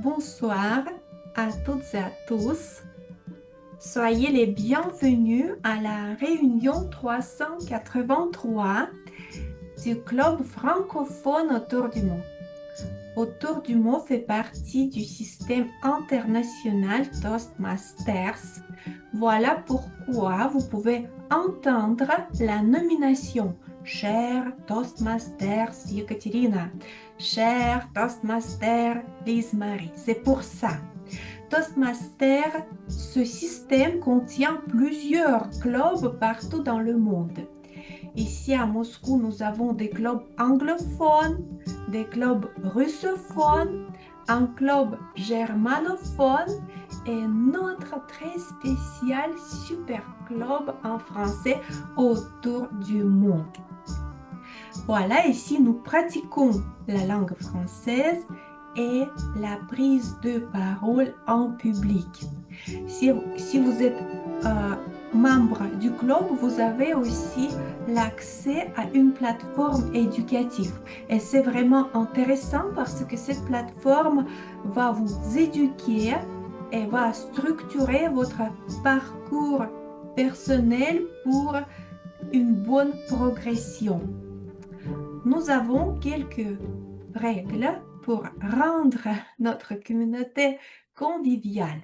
Bonsoir à toutes et à tous. Soyez les bienvenus à la réunion 383 du Club francophone autour du monde. Autour du monde fait partie du système international Toastmasters. Voilà pourquoi vous pouvez entendre la nomination Cher Toastmasters Yekaterina, Cher Toastmaster Lise-Marie. C'est pour ça. Toastmaster, ce système contient plusieurs clubs partout dans le monde. Ici à Moscou, nous avons des clubs anglophones, des clubs russophones, un club germanophone et notre très spécial super club en français autour du monde. Voilà, ici nous pratiquons la langue française et la prise de parole en public. Si vous êtes membre du club, vous avez aussi l'accès à une plateforme éducative. Et c'est vraiment intéressant parce que cette plateforme va vous éduquer et va structurer votre parcours personnel pour une bonne progression. Nous avons quelques règles pour rendre notre communauté conviviale.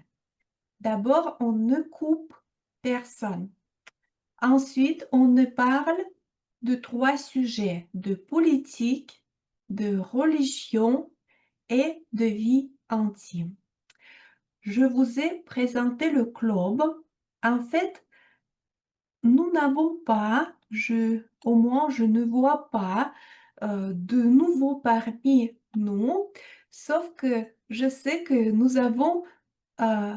D'abord, on ne coupe personne. Ensuite, on ne parle de trois sujets, de politique, de religion et de vie intime. Je vous ai présenté le club. En fait, nous n'avons pas, au moins je ne vois pas de nouveaux parmi nous, sauf que je sais que nous avons euh,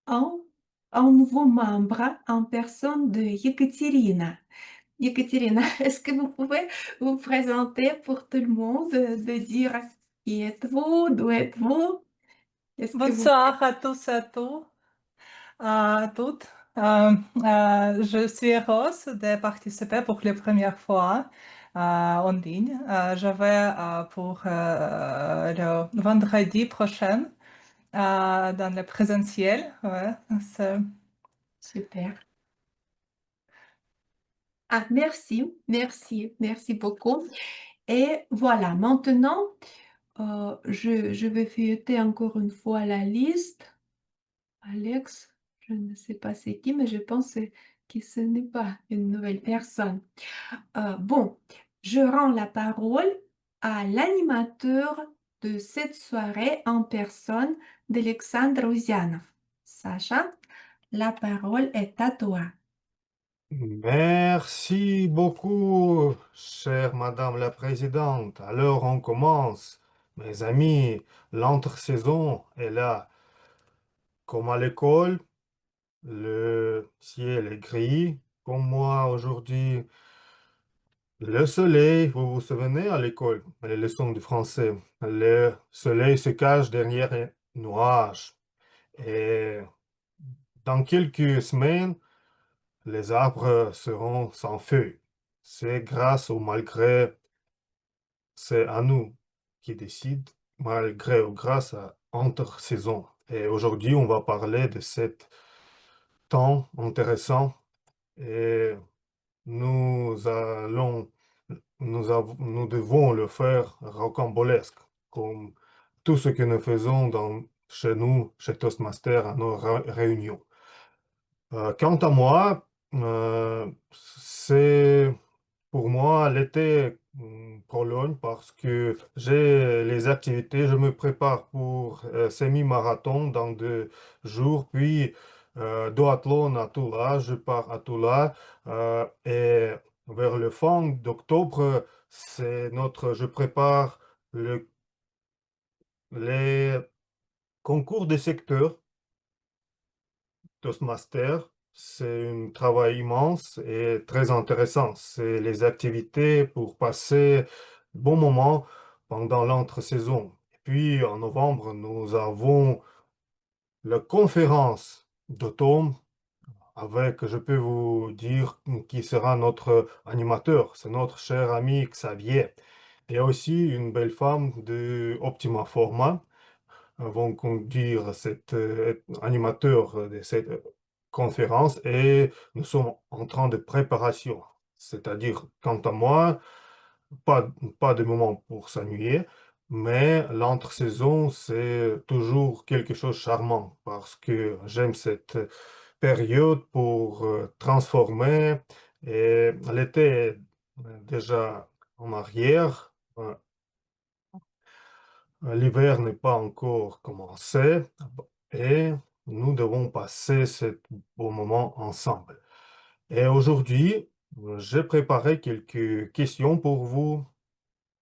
un, un nouveau membre en personne de Yekaterina. Yekaterina, est-ce que vous pouvez vous présenter pour tout le monde, de dire qui êtes-vous, d'où êtes-vous? Est-ce que vous... Bonsoir à tous et à toutes. Je suis heureuse de participer pour la première fois en ligne. Je vais pour le vendredi prochain dans le présentiel. Ouais, c'est- Super. Ah, merci beaucoup. Et voilà, maintenant, je vais feuilleter encore une fois la liste. Alex, je ne sais pas c'est qui, mais je pense que ce n'est pas une nouvelle personne. Bon, je rends la parole à l'animateur de cette soirée en personne d'Alexandre Ouzianov. Sacha, la parole est à toi. Merci beaucoup, chère Madame la Présidente. Alors on commence. Mes amis, l'entre-saison est là. Comme à l'école, le ciel est gris. Comme moi aujourd'hui, le soleil, vous vous souvenez à l'école, les leçons du français, le soleil se cache derrière un nuage. Et dans quelques semaines, les arbres seront sans feuilles. C'est grâce ou malgré, c'est à nous qui décide, malgré ou grâce à entre-saison. Et aujourd'hui, on va parler de cet temps intéressant et nous allons, nous devons le faire rocambolesque, comme tout ce que nous faisons chez nous, chez Toastmaster, à nos réunions. Quant à moi, c'est pour moi l'été Pologne parce que j'ai les activités, je me prépare pour semi-marathon dans 2 jours, puis duathlon à Tula, je pars à Tula et vers le fin d'octobre, je prépare les concours des secteurs Toastmaster, c'est un travail immense et très intéressant. C'est les activités pour passer bon moment pendant l'entre-saison. Et puis en novembre, nous avons la conférence d'automne avec, je peux vous dire, qui sera notre animateur. C'est notre cher ami Xavier. Il y a aussi une belle femme de Optima Forma vont conduire cet animateur de cette conférence et nous sommes en train de préparation. C'est-à-dire, quant à moi, pas, pas de moment pour s'ennuyer, mais l'entre-saison, c'est toujours quelque chose de charmant parce que j'aime cette période pour transformer et l'été est déjà en arrière. L'hiver n'est pas encore commencé et nous devons passer ce beau moment ensemble. Et aujourd'hui, j'ai préparé quelques questions pour vous,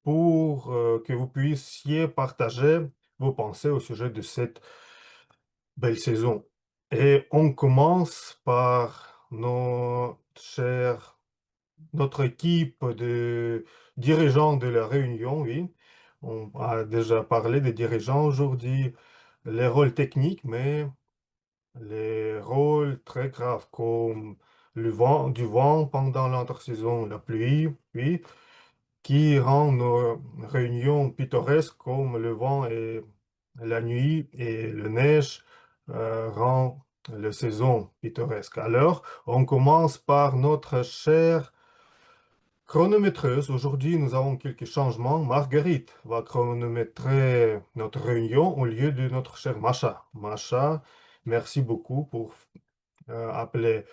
pour que vous puissiez partager vos pensées au sujet de cette belle saison. Et on commence par notre équipe de dirigeants de la Réunion, oui. On a déjà parlé des dirigeants aujourd'hui, les rôles techniques, mais les rôles très graves comme du vent pendant l'intersaison, la pluie, oui, qui rend nos réunions pittoresques comme le vent et la nuit et le neige rend la saison pittoresque. Alors, on commence par notre cher chronométreuse. Aujourd'hui, nous avons quelques changements. Marguerite va chronométrer notre réunion au lieu de notre chère Macha. Macha, merci beaucoup pour appeler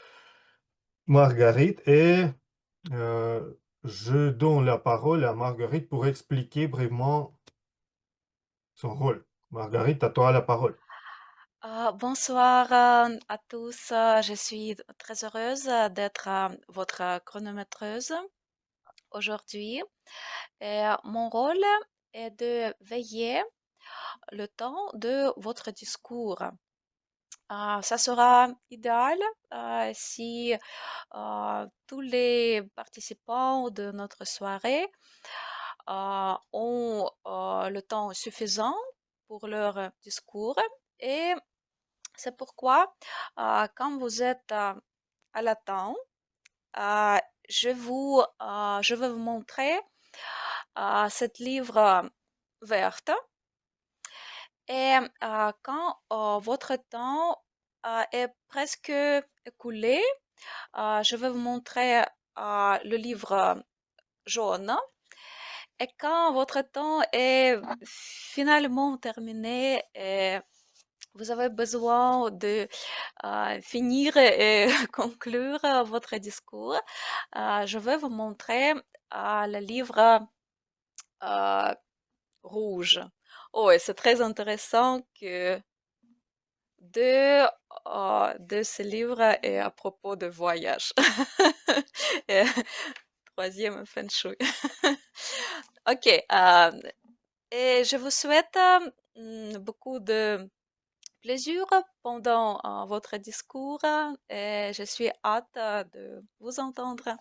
Marguerite et euh, je donne la parole à Marguerite pour expliquer brièvement son rôle. Marguerite, à toi la parole. Bonsoir à tous. Je suis très heureuse d'être votre chronométreuse aujourd'hui. Et mon rôle est de veiller le temps de votre discours. Ça sera idéal si tous les participants de notre soirée ont le temps suffisant pour leur discours et c'est pourquoi, quand vous êtes à l'attente, euh, je vais vous montrer cette livre verte. Et quand votre temps est presque écoulé, je vais vous montrer le livre jaune. Et quand votre temps est finalement terminé, et vous avez besoin de finir et conclure votre discours. Je vais vous montrer le livre euh, rouge. Oh, et c'est très intéressant que de ce livre est à propos de voyage. Et troisième feng shui. Ok, et je vous souhaite beaucoup de plaisir pendant votre discours et je suis hâte de vous entendre.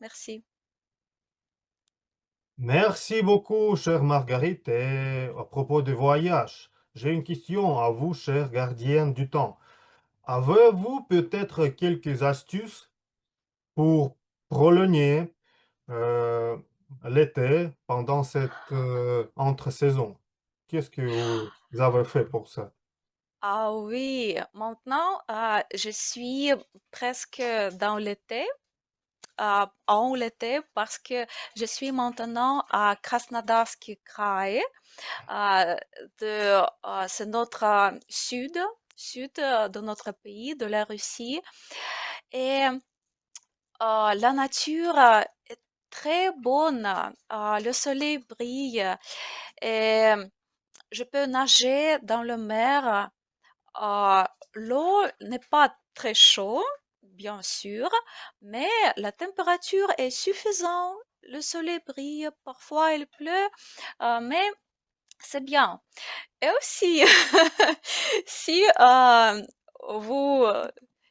Merci. Merci beaucoup, chère Marguerite. Et à propos de voyage, j'ai une question à vous, chère gardienne du temps. Avez-vous peut-être quelques astuces pour prolonger euh, l'été pendant cette entre-saison? Qu'est-ce que vous avez fait pour ça? Ah oui, maintenant je suis presque dans l'été, en l'été parce que je suis maintenant à Krasnodarski Krai, euh, c'est notre sud de notre pays, de la Russie. Et la nature est très bonne. Le soleil brille et je peux nager dans le mer. Euh, L'eau n'est pas très chaude, bien sûr, mais la température est suffisante. Le soleil brille, parfois il pleut, mais c'est bien. Et aussi, si vous,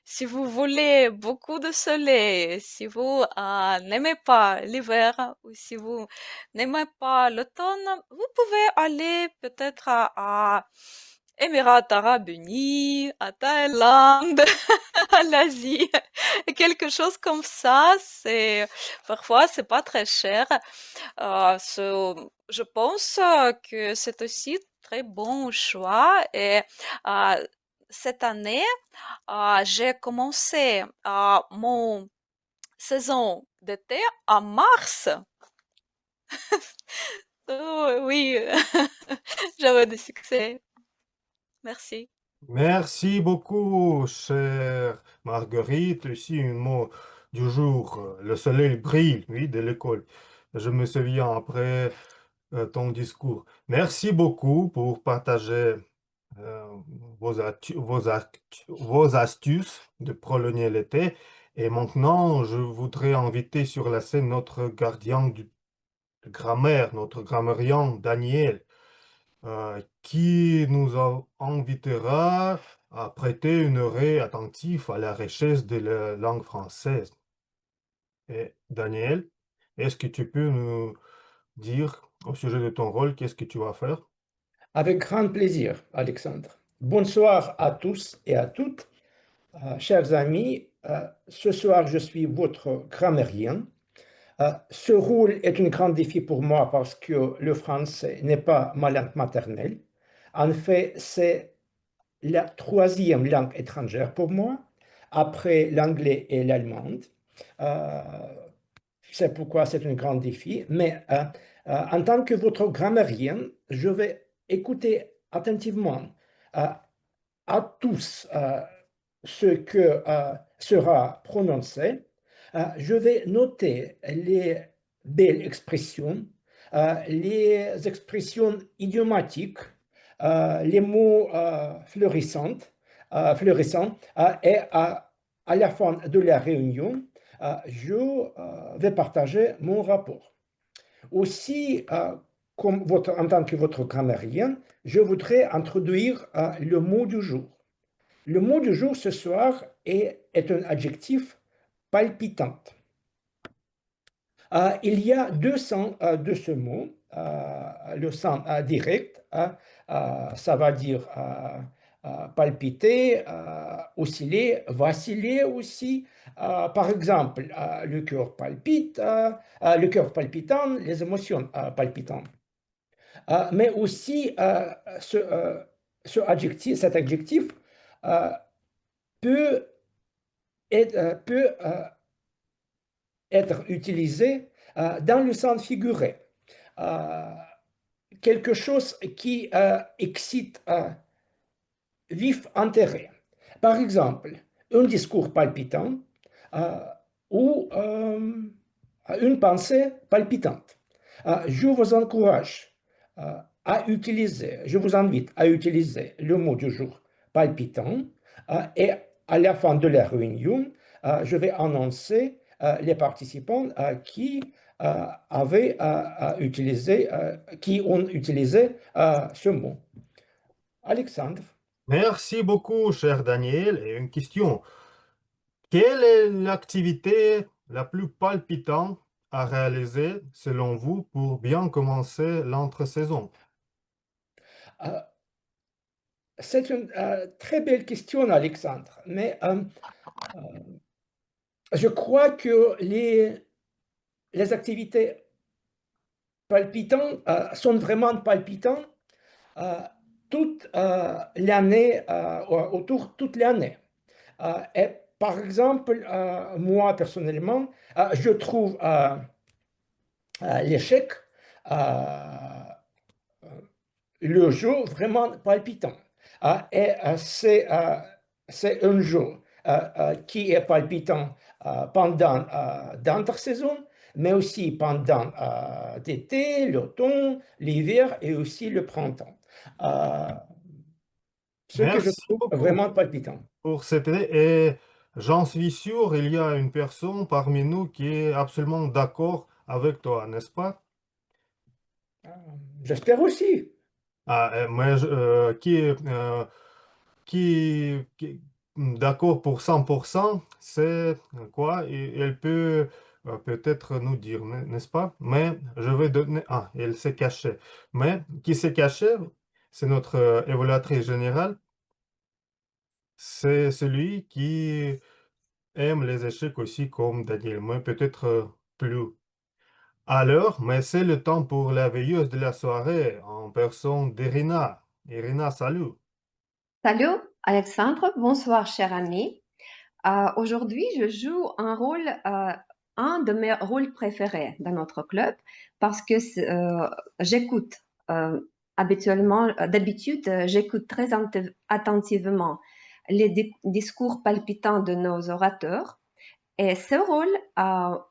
si vous voulez beaucoup de soleil, si vous n'aimez pas l'hiver ou si vous n'aimez pas l'automne, vous pouvez aller peut-être à Émirats Arabes Unis, à Thaïlande, à l'Asie, quelque chose comme ça. Parfois c'est pas très cher. Je pense que c'est aussi très bon choix. Et cette année, j'ai commencé mon saison d'été en mars. Oh, oui, j'avais du succès. Merci. Merci beaucoup, chère Marguerite. Ici, un mot du jour. Le soleil brille, oui, de l'école. Je me souviens après ton discours. Merci beaucoup pour partager euh, vos astuces de prolonger l'été. Et maintenant, je voudrais inviter sur la scène notre gardien de grammaire, notre grammairien Daniel, qui nous invitera à prêter une oreille attentive à la richesse de la langue française. Et Daniel, est-ce que tu peux nous dire au sujet de ton rôle, qu'est-ce que tu vas faire? Avec grand plaisir, Alexandre. Bonsoir à tous et à toutes. Chers amis, ce soir, je suis votre grammairien. Ce rôle est un grand défi pour moi parce que le français n'est pas ma langue maternelle. En fait, c'est la troisième langue étrangère pour moi, après l'anglais et l'allemande. Euh, c'est pourquoi c'est un grand défi. Mais en tant que votre grammairien, je vais écouter attentivement euh, à tous ce que sera prononcé. Je vais noter les belles expressions, les expressions idiomatiques, les mots fleurissants, et à la fin de la réunion, je vais partager mon rapport. Aussi, en tant que votre grammairien, je voudrais introduire le mot du jour. Le mot du jour ce soir est un adjectif palpitant. Il y a deux sens de ce mot. Le sens direct, ça va dire palpiter, osciller, vaciller aussi. Par exemple, le cœur palpite, le cœur palpitant, les émotions palpitantes. Mais aussi, cet adjectif peut être utilisé dans le sens figuré. Quelque chose qui excite vif intérêt. Par exemple, un discours palpitant ou une pensée palpitante. Je vous encourage je vous invite à utiliser le mot du jour palpitant et à la fin de la réunion, je vais annoncer les participants qui ont utilisé ce mot. Alexandre. Merci beaucoup, cher Daniel. Et une question. Quelle est l'activité la plus palpitante à réaliser selon vous pour bien commencer l'entre-saison? Euh, c'est une très belle question, Alexandre, mais je crois que les activités palpitantes sont vraiment palpitantes toute l'année, autour toute l'année. Et par exemple, moi personnellement, je trouve l'échec le jeu vraiment palpitant. Et c'est un jeu qui est palpitant pendant l'intersaison, mais aussi pendant l'été, l'automne, l'hiver et aussi le printemps. Euh, Ce que je Merci trouve beaucoup vraiment palpitant. pour cette idée. Et j'en suis sûr, il y a une personne parmi nous qui est absolument d'accord avec toi, n'est-ce pas? J'espère aussi. Mais qui est d'accord pour 100%, c'est quoi? Elle peut peut-être nous dire, n'est-ce pas? Mais je vais donner... Ah, elle s'est cachée. Mais qui s'est caché, c'est notre évaluatrice générale. C'est celui qui aime les échecs aussi comme Daniel. Moi, peut-être plus. Alors, mais c'est le temps pour la veilleuse de la soirée en personne d'Irina. Irina, salut. Salut Alexandre, bonsoir cher ami. Aujourd'hui, je joue un de mes rôles préférés dans notre club parce que j'écoute d'habitude, j'écoute très attentivement les discours palpitants de nos orateurs et ce rôle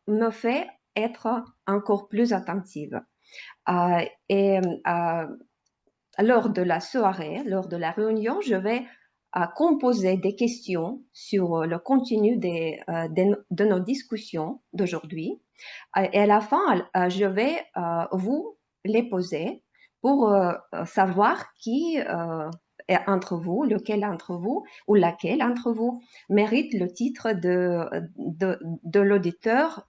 me fait être encore plus attentive. Et lors de la soirée, lors de la réunion, je vais composer des questions sur le contenu de nos discussions d'aujourd'hui. Et à la fin, je vais vous les poser pour savoir qui est entre vous, lequel entre vous ou laquelle entre vous mérite le titre de l'auditeur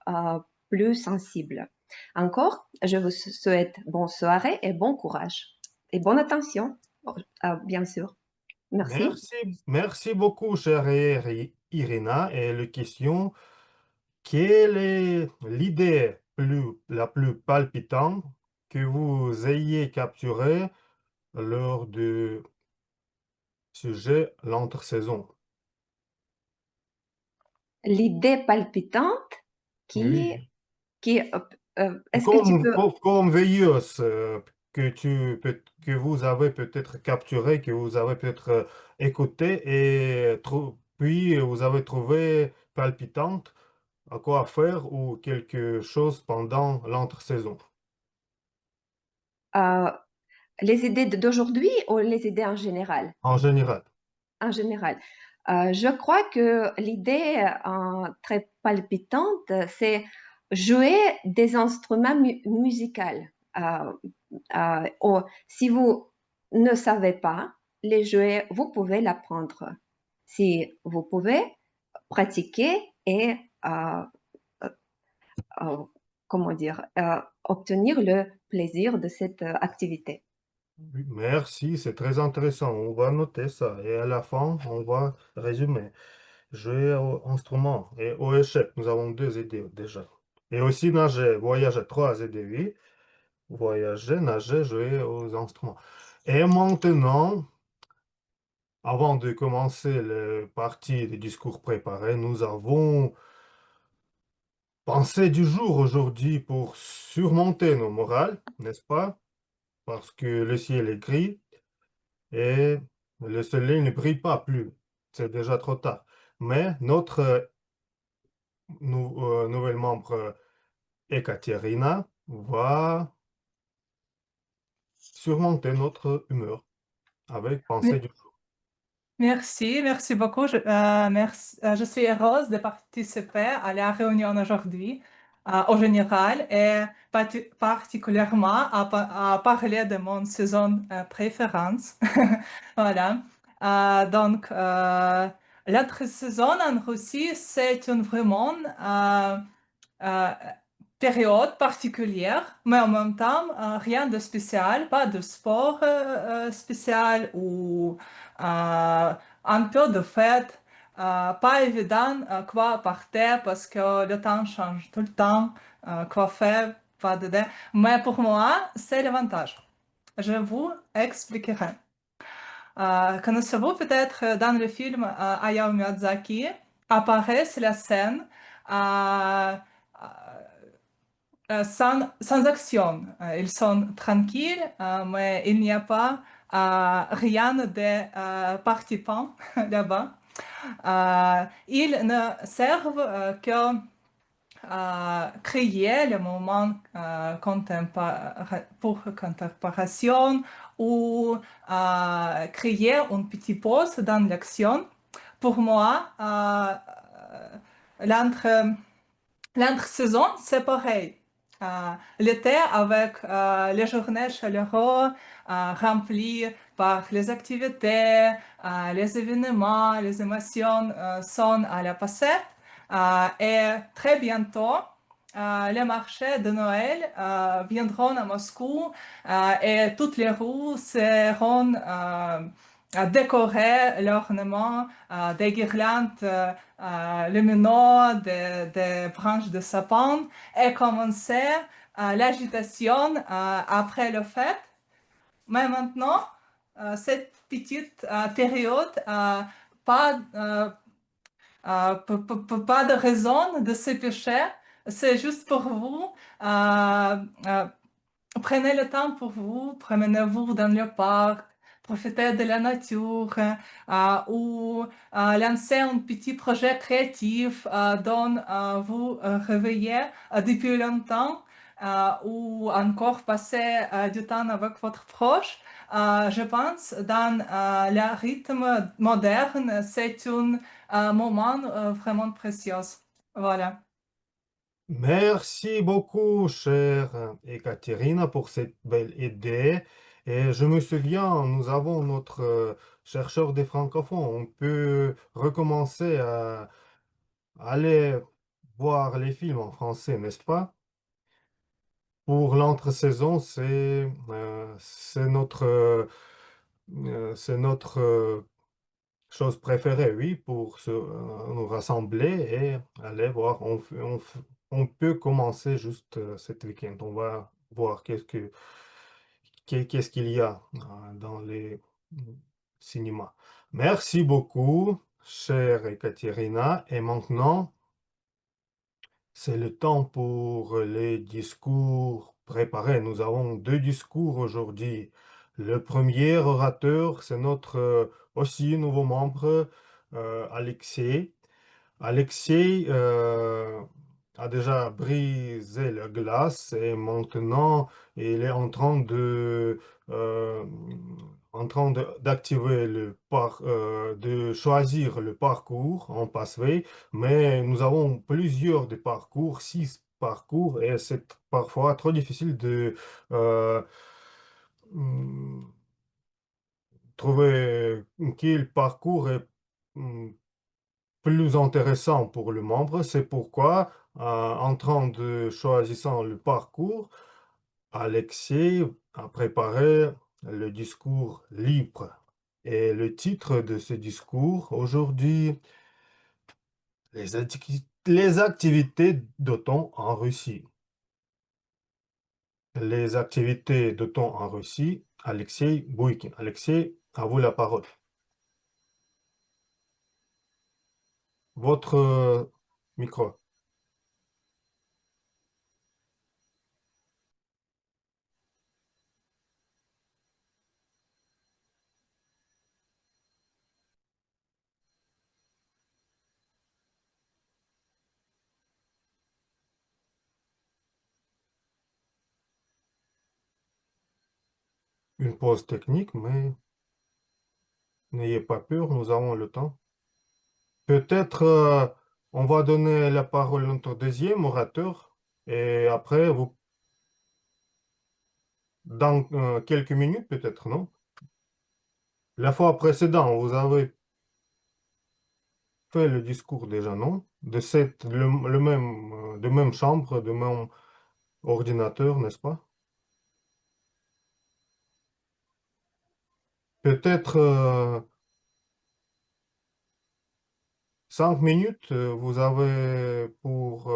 plus sensible. Encore, je vous souhaite bonne soirée et bon courage. Et bonne attention, bien sûr. Merci. Merci beaucoup, chère Irina. Et la question, quelle est l'idée la plus palpitante que vous ayez capturée lors du sujet l'entre-saison? L'idée palpitante qui, Oui. est-ce que tu peux, Comme veilleuse que vous avez peut-être capturé, que vous avez peut-être écouté et puis vous avez trouvé palpitante à quoi faire ou quelque chose pendant l'entre-saison euh, les idées d'aujourd'hui ou les idées en général? en général. En général. Je crois que l'idée très palpitante, c'est jouer des instruments musicaux. Si vous ne savez pas les jouer, vous pouvez l'apprendre. Si vous pouvez pratiquer et euh, euh, comment dire, obtenir le plaisir de cette activité. Oui, merci, c'est très intéressant. On va noter ça et à la fin, on va résumer. Jouer au instrument et au échec, nous avons deux idées déjà. Et aussi nager, voyager, trois idées, oui. Voyager, nager, jouer aux instruments. Et maintenant, avant de commencer la partie des discours préparés, nous avons pensé du jour aujourd'hui pour surmonter nos morales, n'est-ce pas? Parce que le ciel est gris et le soleil ne brille pas plus. C'est déjà trop tard. Mais notre nouvelle membre Ekaterina va surmonter notre humeur avec pensée du jour. Merci beaucoup. Je suis heureuse de participer à la réunion aujourd'hui, au général, et particulièrement à parler de mon saison préférence. Voilà. Donc, l'entre-saison en Russie, c'est une vraiment euh, période particulière, mais en même temps, rien de spécial, pas de sport spécial ou un peu de fête. Pas évident quoi porter parce que le temps change tout le temps, quoi faire, pas d'idée. Mais pour moi, c'est l'avantage. Je vous expliquerai. Connaissez-vous peut-être dans le film Hayao Miyazaki, apparaît la scène sans action. Ils sont tranquilles, mais il n'y a pas rien de participant là-bas. Ils ne servent que créer le moment pour contemplation ou créer une petite pause dans l'action. Pour moi, l'entre-saison, c'est pareil. L'été, avec les journées chaleureuses, remplies par les activités, les événements, les émotions sont à la passée. Et très bientôt, les marchés de Noël viendront à Moscou et toutes les rues seront décorées l'ornement des guirlandes lumineuses, des branches de sapin et commencer l'agitation après le fête. Mais maintenant, cette petite période, pas, pas de raison de se pécher. C'est juste pour vous. Prenez le temps pour vous, promenez-vous dans le parc, profitez de la nature ou lancez un petit projet créatif dont vous réveillez depuis longtemps ou encore passer du temps avec votre proche. Je pense dans le rythme moderne, c'est un moment vraiment précieux. Voilà. Merci beaucoup, chère Ekaterina, pour cette belle idée. Et je me souviens, nous avons notre chercheur des francophones. On peut recommencer à aller voir les films en français, n'est-ce pas? Pour l'entre-saison, c'est notre chose préférée, oui, pour nous rassembler et aller voir. On peut commencer juste cet week-end. On va voir qu'est-ce qu'il y a dans les cinémas. Merci beaucoup, chère Ekaterina. Et maintenant, c'est le temps pour les discours préparés. Nous avons deux discours aujourd'hui. Le premier orateur, c'est notre aussi nouveau membre, Alexei. Alexei a déjà brisé la glace et maintenant il est euh, d'activer de choisir le parcours en Passway, mais nous avons plusieurs des parcours, 6 parcours, et c'est parfois trop difficile de euh, hum, trouver quel parcours est hum, plus intéressant pour le membre. C'est pourquoi, en train de choisissant le parcours, Alexis a préparé le discours libre. Et le titre de ce discours aujourd'hui, les activités d'automne en Russie. Les activités d'automne en Russie, Alexei Bouykin. Alexei, à vous la parole. Votre micro. Une pause technique, mais n'ayez pas peur, nous avons le temps. Peut-être on va donner la parole à notre deuxième orateur et après, dans quelques minutes, peut-être, non? La fois précédente, vous avez fait le discours déjà, non? De même chambre, de même ordinateur, n'est-ce pas? Peut-être 5 minutes, vous avez pour...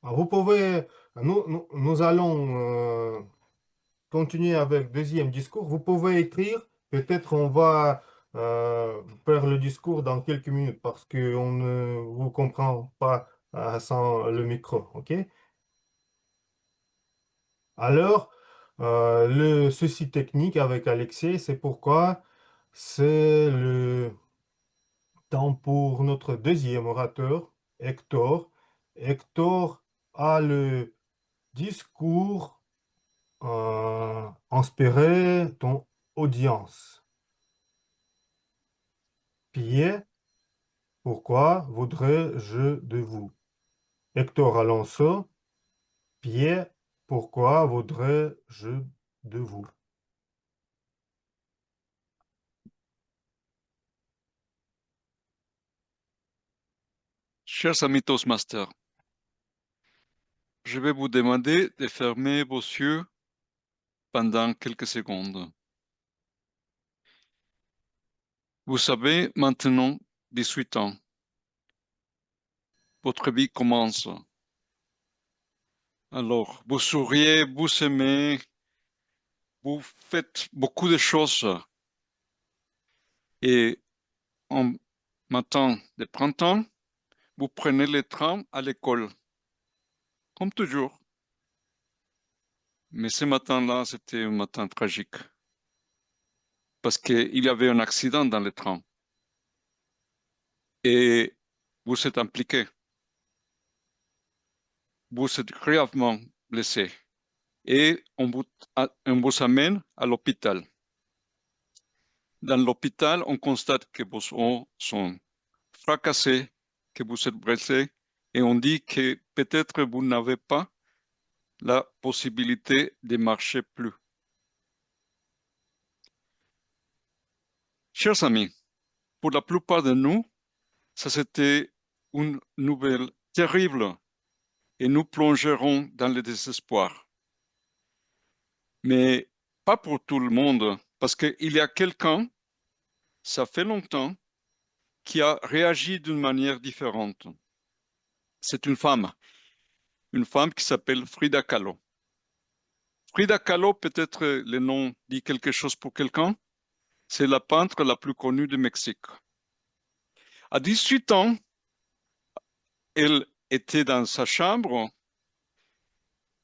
vous pouvez... nous allons continuer avec deuxième discours. Vous pouvez écrire. Peut-être on va faire le discours dans quelques minutes parce qu'on ne vous comprend pas sans le micro. OK? Alors, le souci technique avec Alexei, c'est pourquoi c'est le temps pour notre deuxième orateur, Hector. Hector a le discours inspiré ton audience. Pierre, pourquoi voudrais-je de vous? Hector Alonso, Pierre, pourquoi voudrais-je de vous? Chers amis Toastmasters, je vais vous demander de fermer vos yeux pendant quelques secondes. Vous savez maintenant 18 ans. Votre vie commence. Alors, vous souriez, vous aimez, vous faites beaucoup de choses. Et en matin de printemps, vous prenez le train à l'école, comme toujours. Mais ce matin-là, c'était un matin tragique, parce qu'il y avait un accident dans le train. Et vous êtes impliqué. Vous êtes gravement blessé. Et on vous amène à l'hôpital. Dans l'hôpital, on constate que vos os sont fracassés, que vous êtes blessé, et on dit que peut-être vous n'avez pas la possibilité de marcher plus. Chers amis, pour la plupart de nous, ça c'était une nouvelle terrible et nous plongerons dans le désespoir. Mais pas pour tout le monde, parce qu'il y a quelqu'un, ça fait longtemps, qui a réagi d'une manière différente. C'est une femme qui s'appelle Frida Kahlo. Frida Kahlo, peut-être le nom dit quelque chose pour quelqu'un, c'est la peintre la plus connue du Mexique. À 18 ans, elle était dans sa chambre,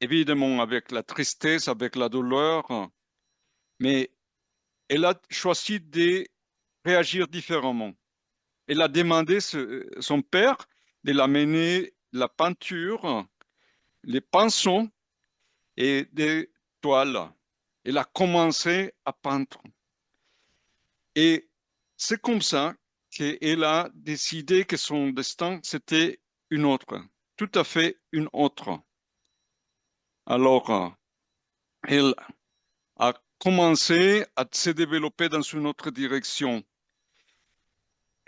évidemment avec la tristesse, avec la douleur, mais elle a choisi de réagir différemment. Elle a demandé son père de l'amener la peinture, les pinceaux et des toiles. Elle a commencé à peindre. Et c'est comme ça qu'elle a décidé que son destin, c'était une autre, tout à fait une autre. Alors, elle a commencé à se développer dans une autre direction.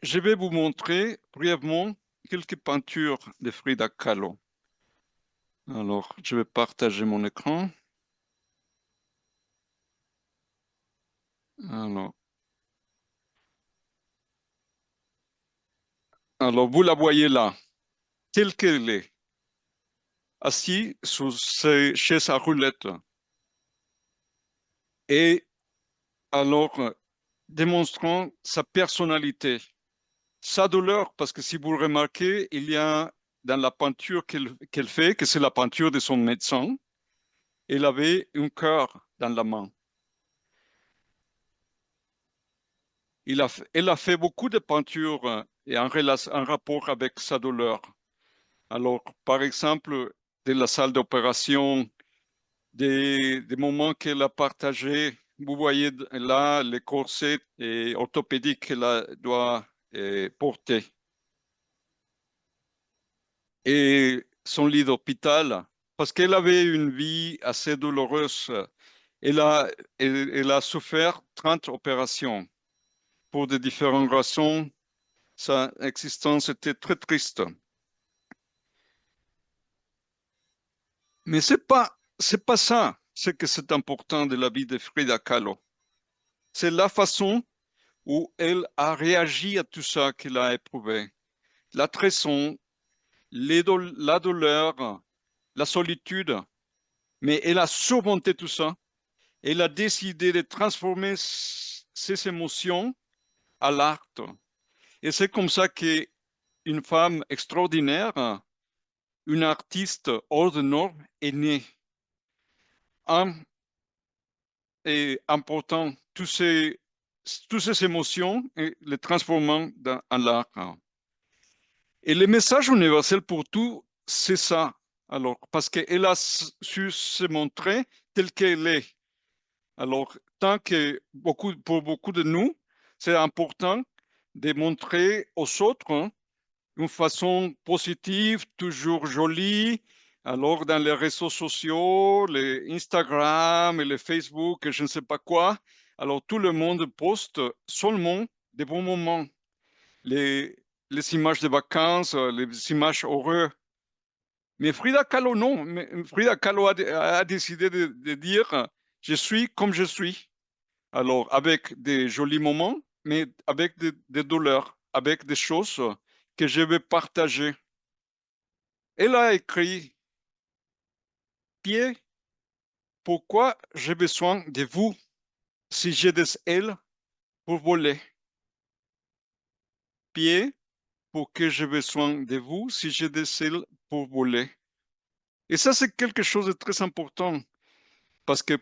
Je vais vous montrer brièvement quelques peintures de Frida Kahlo. Alors, je vais partager mon écran. Alors, vous la voyez là, telle qu'elle est, assise chez sa roulette. Et alors, démontrant sa personnalité, sa douleur, parce que si vous le remarquez, il y a dans la peinture qu'elle fait, que c'est la peinture de son médecin, elle avait un cœur dans la main. Elle a fait beaucoup de peintures et en rapport avec sa douleur. Alors, par exemple, de la salle d'opération, des moments qu'elle a partagés. Vous voyez là les corsets orthopédiques qu'elle doit porter. Et son lit d'hôpital, parce qu'elle avait une vie assez douloureuse. Elle a souffert 30 opérations. Pour de différentes raisons, sa existence était très triste. Mais c'est pas ça, ce que c'est important de la vie de Frida Kahlo. C'est la façon où elle a réagi à tout ça qu'elle a éprouvé. La trahison, la douleur, la solitude. Mais elle a surmonté tout ça. Elle a décidé de transformer ses émotions à l'art. Et c'est comme ça qu'une femme extraordinaire, une artiste hors de norme, est née. Et important, toutes ces émotions et les transformant en l'art. Et le message universel pour tout, c'est ça. Alors, parce qu'elle a su se montrer telle qu'elle est. Alors, tant que pour beaucoup de nous, c'est important de montrer aux autres une façon positive, toujours jolie. Alors, dans les réseaux sociaux, les Instagram et les Facebook, et je ne sais pas quoi, alors tout le monde poste seulement des bons moments. Les images de vacances, les images heureuses. Mais Frida Kahlo, non. Frida Kahlo a décidé de dire « Je suis comme je suis ». Alors, avec des jolis moments, mais avec des douleurs. avec des choses que je vais partager. Elle a écrit, Pierre, pourquoi j'ai besoin de vous si j'ai des ailes pour voler? Pierre, pourquoi j'ai besoin de vous si j'ai des ailes pour voler? Et ça, c'est quelque chose de très important parce que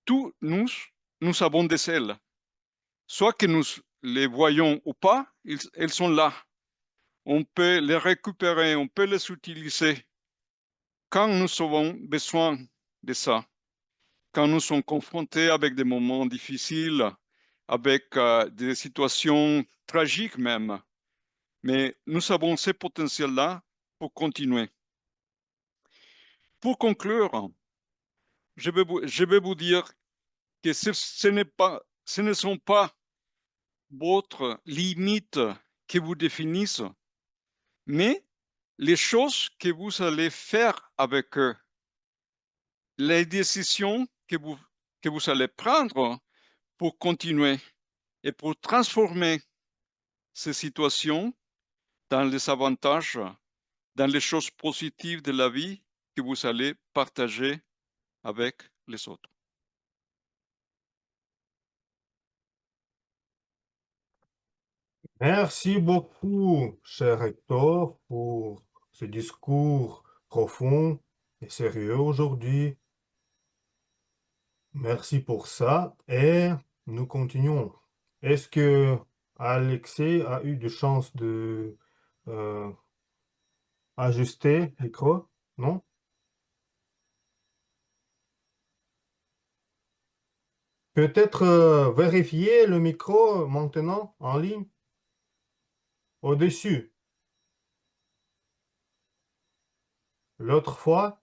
tous nous avons des ailes. Soit que nous les voyons ou pas, elles sont là. On peut les récupérer, on peut les utiliser quand nous avons besoin de ça, quand nous sommes confrontés avec des moments difficiles, avec des situations tragiques même. Mais nous avons ce potentiel-là pour continuer. Pour conclure, je vais vous dire que ce ne sont pas votre limite qui vous définissent, mais les choses que vous allez faire avec eux, les décisions que vous allez prendre pour continuer et pour transformer ces situations dans les avantages, dans les choses positives de la vie que vous allez partager avec les autres. Merci beaucoup, cher Hector, pour ce discours profond et sérieux aujourd'hui. Merci pour ça et nous continuons. Est-ce que Alexei a eu de chance de euh, ajuster le micro? Non? Peut-être vérifier le micro maintenant en ligne au-dessus. L'autre fois?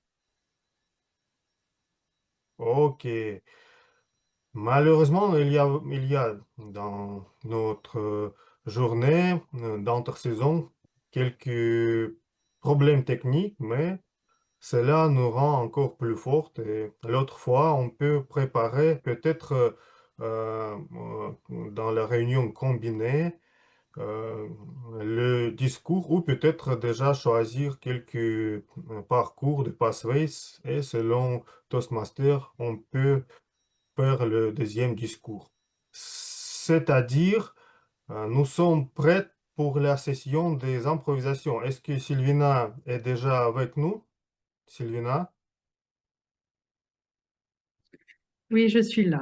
Ok. Malheureusement, il y a dans notre journée d'entre-saison quelques problèmes techniques, mais cela nous rend encore plus fortes. Et l'autre fois, on peut préparer peut-être dans la réunion combinée euh, le discours ou peut-être déjà choisir quelques parcours de pathways et selon Toastmaster, on peut faire le deuxième discours. C'est-à-dire, nous sommes prêts pour la session des improvisations. Est-ce que Sylvina est déjà avec nous? Sylvina, Oui, je suis là.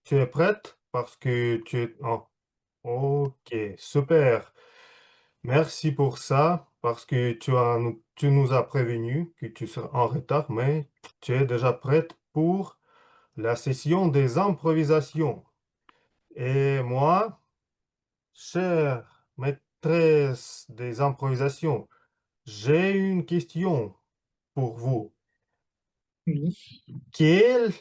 tu es prête? Parce que tu es... oh, ok, super. Merci pour ça, parce que tu nous as prévenu que tu seras en retard, mais tu es déjà prête pour la session des improvisations. Et moi, chère maîtresse des improvisations, j'ai une question pour vous. Oui. Quel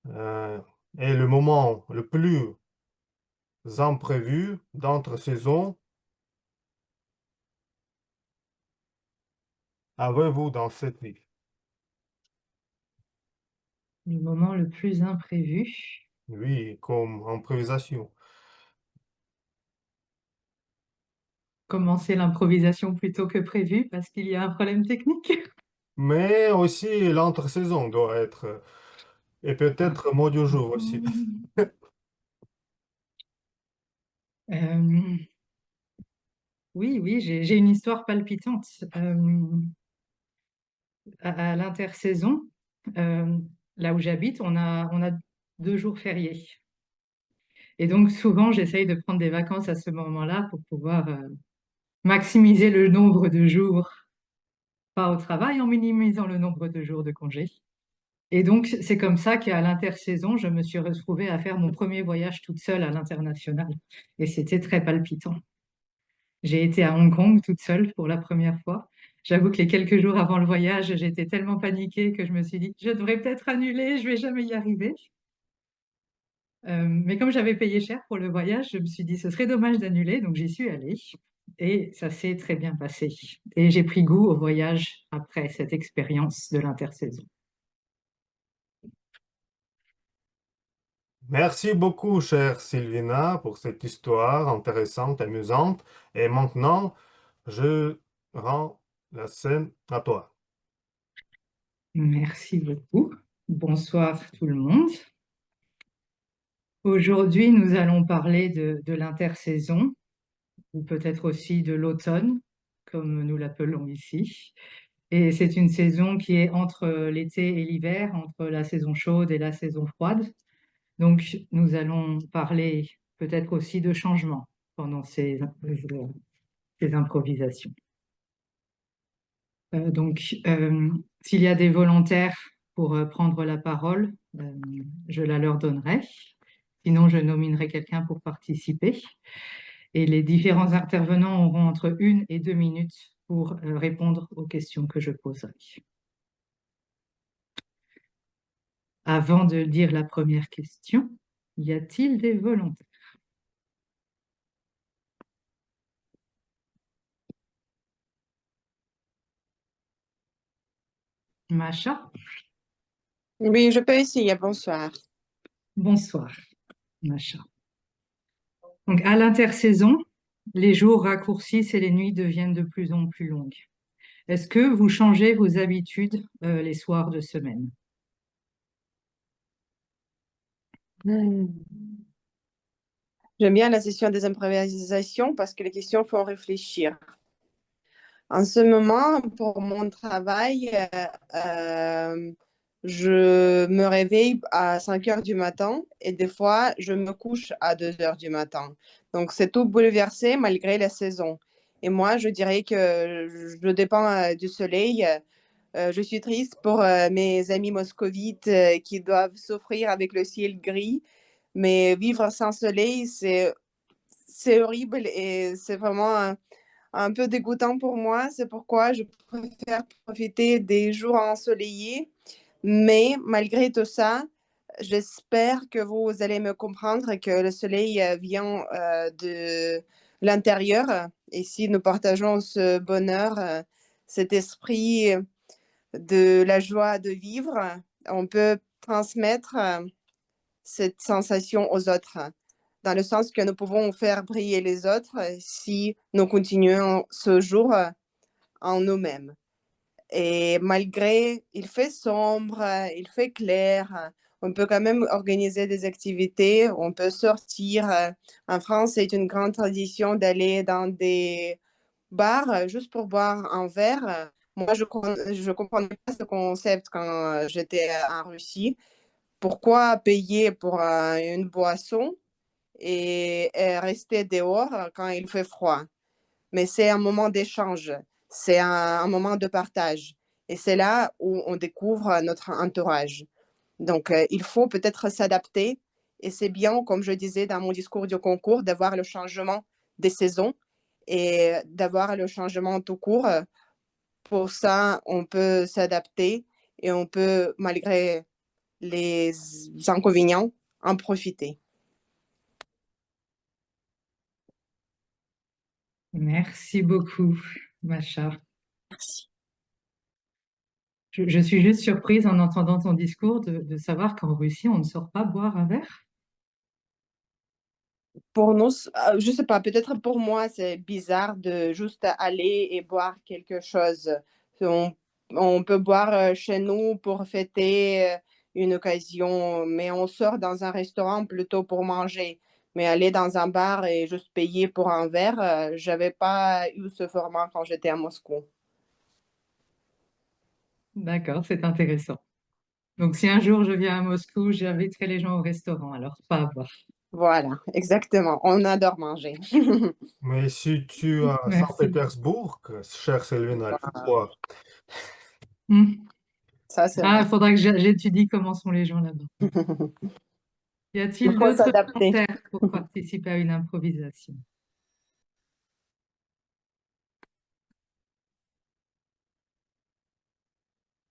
euh, est le moment le plus imprévu d'entre-saison avez-vous dans cette vie? Le moment le plus imprévu. Oui, comme improvisation. Commencer l'improvisation plutôt que prévu parce qu'il y a un problème technique. Mais aussi l'entre-saison doit être, et peut-être mot du jour aussi. Euh, oui, j'ai une histoire palpitante. À l'intersaison, euh, là où j'habite, on a 2 jours fériés. Et donc, souvent, j'essaye de prendre des vacances à ce moment-là pour pouvoir maximiser le nombre de jours pas au travail en minimisant le nombre de jours de congé. Et donc, c'est comme ça qu'à l'intersaison, je me suis retrouvée à faire mon premier voyage toute seule à l'international. Et c'était très palpitant. J'ai été à Hong Kong toute seule pour la première fois. J'avoue que les quelques jours avant le voyage, j'étais tellement paniquée que je me suis dit, je devrais peut-être annuler, je vais jamais y arriver. Mais comme j'avais payé cher pour le voyage, je me suis dit, ce serait dommage d'annuler, donc j'y suis allée. Et ça s'est très bien passé. Et j'ai pris goût au voyage après cette expérience de l'intersaison. Merci beaucoup, chère Sylvina, pour cette histoire intéressante, amusante. Et maintenant, je rends la scène à toi. Merci beaucoup. Bonsoir tout le monde. Aujourd'hui, nous allons parler de l'intersaison, ou peut-être aussi de l'automne, comme nous l'appelons ici. Et c'est une saison qui est entre l'été et l'hiver, entre la saison chaude et la saison froide. Donc, nous allons parler peut-être aussi de changements pendant ces improvisations. S'il y a des volontaires pour prendre la parole, je la leur donnerai. Sinon, je nominerai quelqu'un pour participer. Et les différents intervenants auront entre 1 et 2 minutes pour répondre aux questions que je poserai. Avant de dire la première question, y a-t-il des volontaires? Macha, Oui, je peux essayer. Bonsoir. bonsoir, Macha. Donc, à l'intersaison, les jours raccourcissent et les nuits deviennent de plus en plus longues. Est-ce que vous changez vos habitudes les soirs de semaine? Hmm. J'aime bien la session des improvisations parce que les questions font réfléchir. En ce moment, pour mon travail, je me réveille à 5 heures du matin et des fois, je me couche à 2 heures du matin. Donc, c'est tout bouleversé malgré la saison. Et moi, je dirais que je dépends du soleil. Je suis triste pour mes amis moscovites qui doivent souffrir avec le ciel gris. Mais vivre sans soleil, c'est horrible et c'est vraiment un peu dégoûtant pour moi. C'est pourquoi je préfère profiter des jours ensoleillés. Mais malgré tout ça, j'espère que vous allez me comprendre que le soleil vient de l'intérieur. Et si nous partageons ce bonheur, cet esprit de la joie de vivre, on peut transmettre cette sensation aux autres, dans le sens que nous pouvons faire briller les autres si nous continuons ce jour en nous-mêmes. Et malgré, il fait sombre, il fait clair, on peut quand même organiser des activités, on peut sortir. En France, c'est une grande tradition d'aller dans des bars juste pour boire un verre. Moi, je ne comprenais pas ce concept quand j'étais en Russie. Pourquoi payer pour une boisson et rester dehors quand il fait froid? Mais c'est un moment d'échange, c'est un moment de partage. Et c'est là où on découvre notre entourage. Donc, il faut peut-être s'adapter. Et c'est bien, comme je disais dans mon discours du concours, d'avoir le changement des saisons et d'avoir le changement tout court. Pour ça, on peut s'adapter et on peut, malgré les inconvénients, en profiter. Merci beaucoup, Macha. Merci. Je suis juste surprise en entendant ton discours de savoir qu'en Russie, on ne sort pas boire un verre. Pour nous, je sais pas, peut-être pour moi, c'est bizarre de juste aller et boire quelque chose. On, on peut boire chez nous pour fêter une occasion, mais on sort dans un restaurant plutôt pour manger. Mais aller dans un bar et juste payer pour un verre, j'avais pas eu ce format quand j'étais à Moscou. D'accord, c'est intéressant. Donc, si un jour je viens à Moscou, j'inviterai les gens au restaurant, alors pas à boire. Voilà, exactement. On adore manger. Mais si tu es à Merci. Saint-Pétersbourg, chère Sylvina, il fait froid. Hmm. Ça, c'est Ah, vrai. il faudra que j'étudie comment sont les gens là-bas. Y Il a-t-il faut d'autres s'adapter. volontaires pour participer à une improvisation?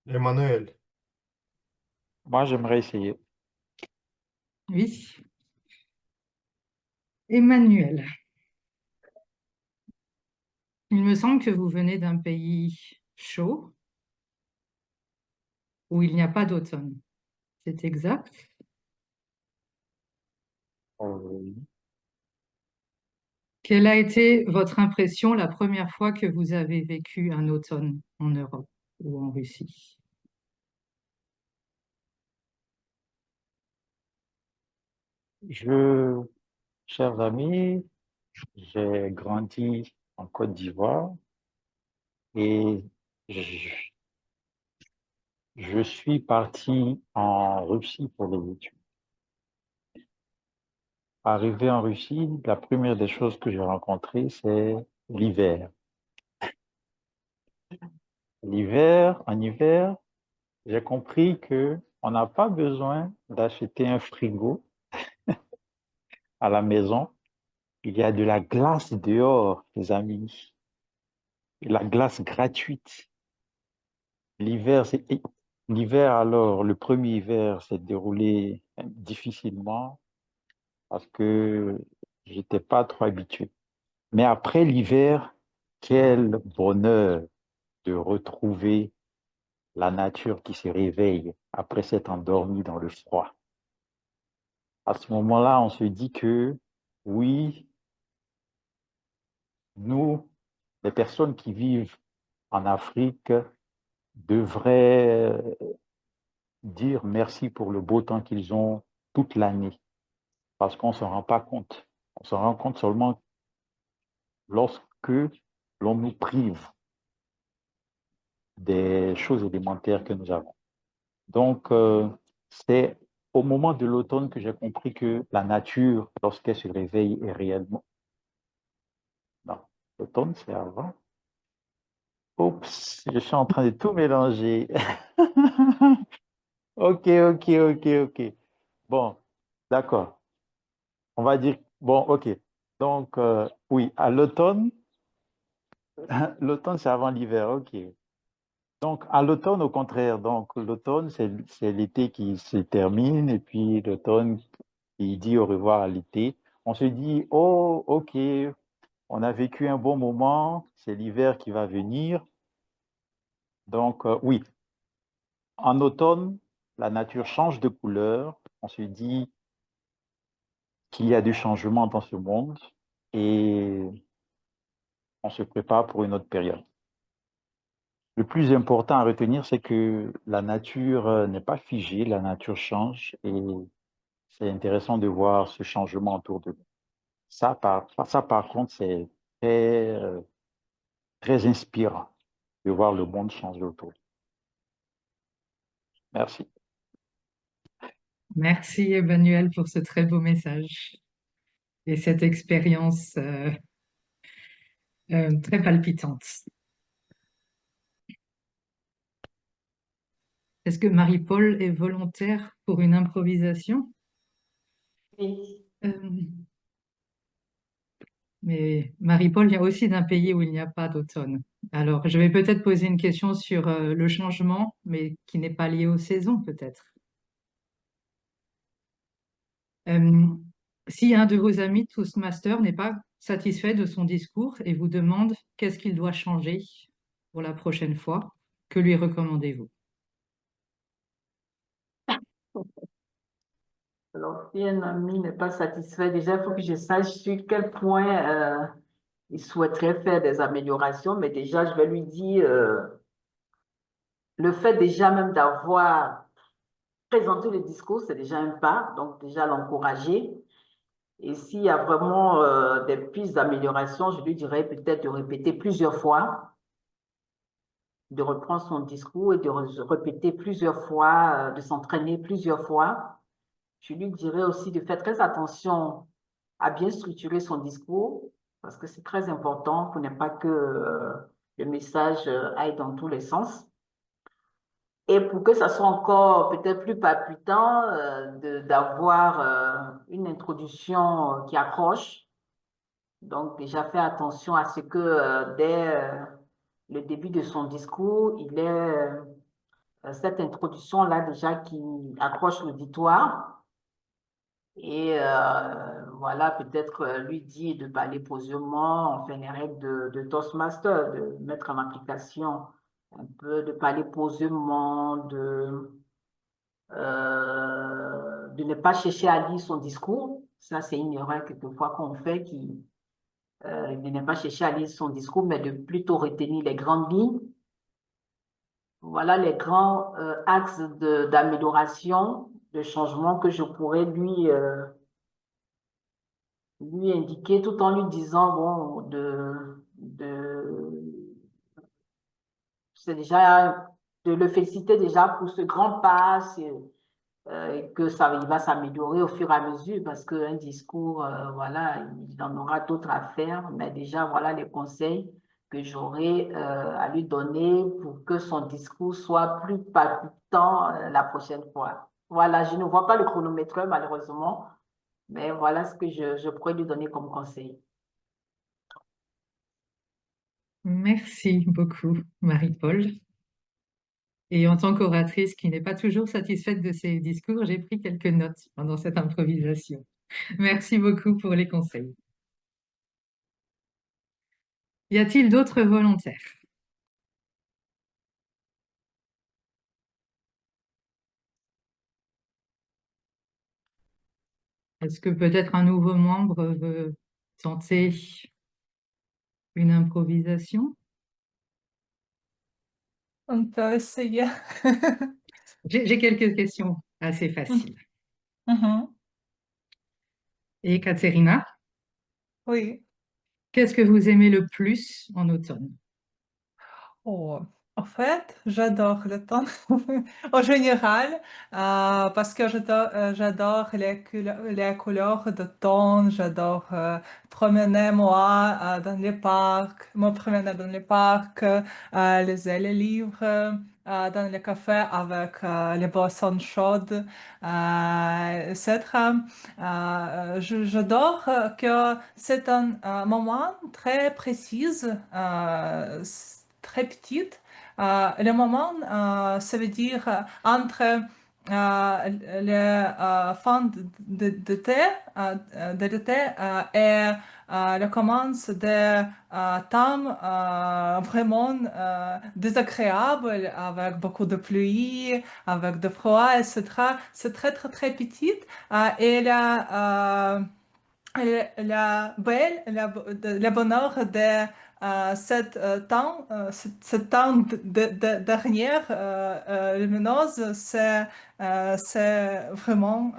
Emmanuel, Moi, j'aimerais essayer. Oui. Emmanuel, il me semble que vous venez d'un pays chaud où il n'y a pas d'automne. C'est exact? Oui. Quelle a été votre impression la première fois que vous avez vécu un automne en Europe ou en Russie? Je, chers amis, j'ai grandi en Côte d'Ivoire et je, je suis parti en Russie pour les études. Arrivé en Russie, la première des choses que j'ai rencontrées, c'est l'hiver. En hiver, j'ai compris que on n'a pas besoin d'acheter un frigo à la maison. Il y a de la glace dehors, les amis. La glace gratuite. L'hiver, l'hiver alors, le premier hiver s'est déroulé difficilement parce que j'étais pas trop habitué. Mais après l'hiver, quel bonheur de retrouver la nature qui se réveille après s'être endormie dans le froid. À ce moment-là, on se dit que oui, nous, les personnes qui vivent en Afrique, devraient dire merci pour le beau temps qu'ils ont toute l'année, parce qu'on ne s'en rend pas compte. On se rend compte seulement lorsque l'on nous prive des choses élémentaires que nous avons. Donc, c'est au moment de l'automne que j'ai compris que la nature, lorsqu'elle se réveille, est réellement... Non, l'automne, c'est avant. Oups, je suis en train de tout mélanger. Ok. Bon, d'accord. On va dire, bon, ok. Donc, oui, à l'automne, l'automne, c'est avant l'hiver, ok. Donc, à l'automne, au contraire, donc l'automne, c'est l'été qui se termine, et puis l'automne, il dit au revoir à l'été. On se dit, oh, ok, on a vécu un bon moment, c'est l'hiver qui va venir. Donc, oui, en automne, la nature change de couleur. On se dit qu'il y a du changement dans ce monde et on se prépare pour une autre période. Le plus important à retenir, c'est que la nature n'est pas figée, la nature change et c'est intéressant de voir ce changement autour de nous. Ça, par contre, c'est très, très inspirant de voir le monde changer autour de nous. Merci. Merci Emmanuel pour ce très beau message et cette expérience très palpitante. Est-ce que Marie-Paul est volontaire pour une improvisation? Oui. Mais Marie-Paul vient aussi d'un pays où il n'y a pas d'automne. Alors, je vais peut-être poser une question sur le changement, mais qui n'est pas lié aux saisons, peut-être. Si un de vos amis Toastmaster n'est pas satisfait de son discours et vous demande qu'est-ce qu'il doit changer pour la prochaine fois, que lui recommandez-vous? Alors, si un ami n'est pas satisfait, déjà, il faut que je sache sur quel point il souhaiterait faire des améliorations, mais déjà, je vais lui dire le fait déjà même d'avoir présenté le discours, c'est déjà un pas, donc déjà l'encourager. Et s'il y a vraiment des pistes d'amélioration, je lui dirais peut-être de répéter plusieurs fois, de reprendre son discours et de répéter plusieurs fois, de s'entraîner plusieurs fois. Je lui dirais aussi de faire très attention à bien structurer son discours, parce que c'est très important pour ne pas que le message aille dans tous les sens. Et pour que ça soit encore peut-être plus palpitant, d'avoir une introduction qui accroche. Donc déjà faire attention à ce que dès le début de son discours, il ait cette introduction-là déjà qui accroche l'auditoire. Et voilà, peut-être lui dire de parler posément, enfin les règles de Toastmaster, de mettre en application un peu, de parler posément, de ne pas chercher à lire son discours, Ça, c'est une erreur quelquefois qu'on fait qui de ne pas chercher à lire son discours, mais de plutôt retenir les grandes lignes. Voilà les grands axes d'amélioration, de changement que je pourrais lui indiquer tout en lui disant, bon, c'est déjà de le féliciter déjà pour ce grand pas, que il va s'améliorer au fur et à mesure parce qu'un discours, voilà, il en aura d'autres à faire, mais déjà, voilà les conseils que j'aurai à lui donner pour que son discours soit plus palpitant la prochaine fois. Voilà, je ne vois pas le chronomètre malheureusement, mais voilà ce que je pourrais lui donner comme conseil. Merci beaucoup, Marie-Paul. Et en tant qu'oratrice qui n'est pas toujours satisfaite de ses discours, j'ai pris quelques notes pendant cette improvisation. Merci beaucoup pour les conseils. Y a-t-il d'autres volontaires? Est-ce que peut-être un nouveau membre veut tenter une improvisation? On peut essayer. J'ai quelques questions assez faciles. Mhm. Et Katerina, Oui. qu'est-ce que vous aimez le plus en automne? Oh, en fait, j'adore le temps en général parce que j'adore les couleurs de temps. J'adore promener moi dans les parcs, me promener dans les parcs, les livres dans les cafés avec les boissons chaudes, etc. J'adore que c'est un moment très précis, très petite. Le moment, ça veut dire entre les fins de l'été et le commence de temps vraiment désagréable avec beaucoup de pluie, avec de froid, etc. C'est très très très petite et le bonheur de ce temps dernière lumineuse, c'est vraiment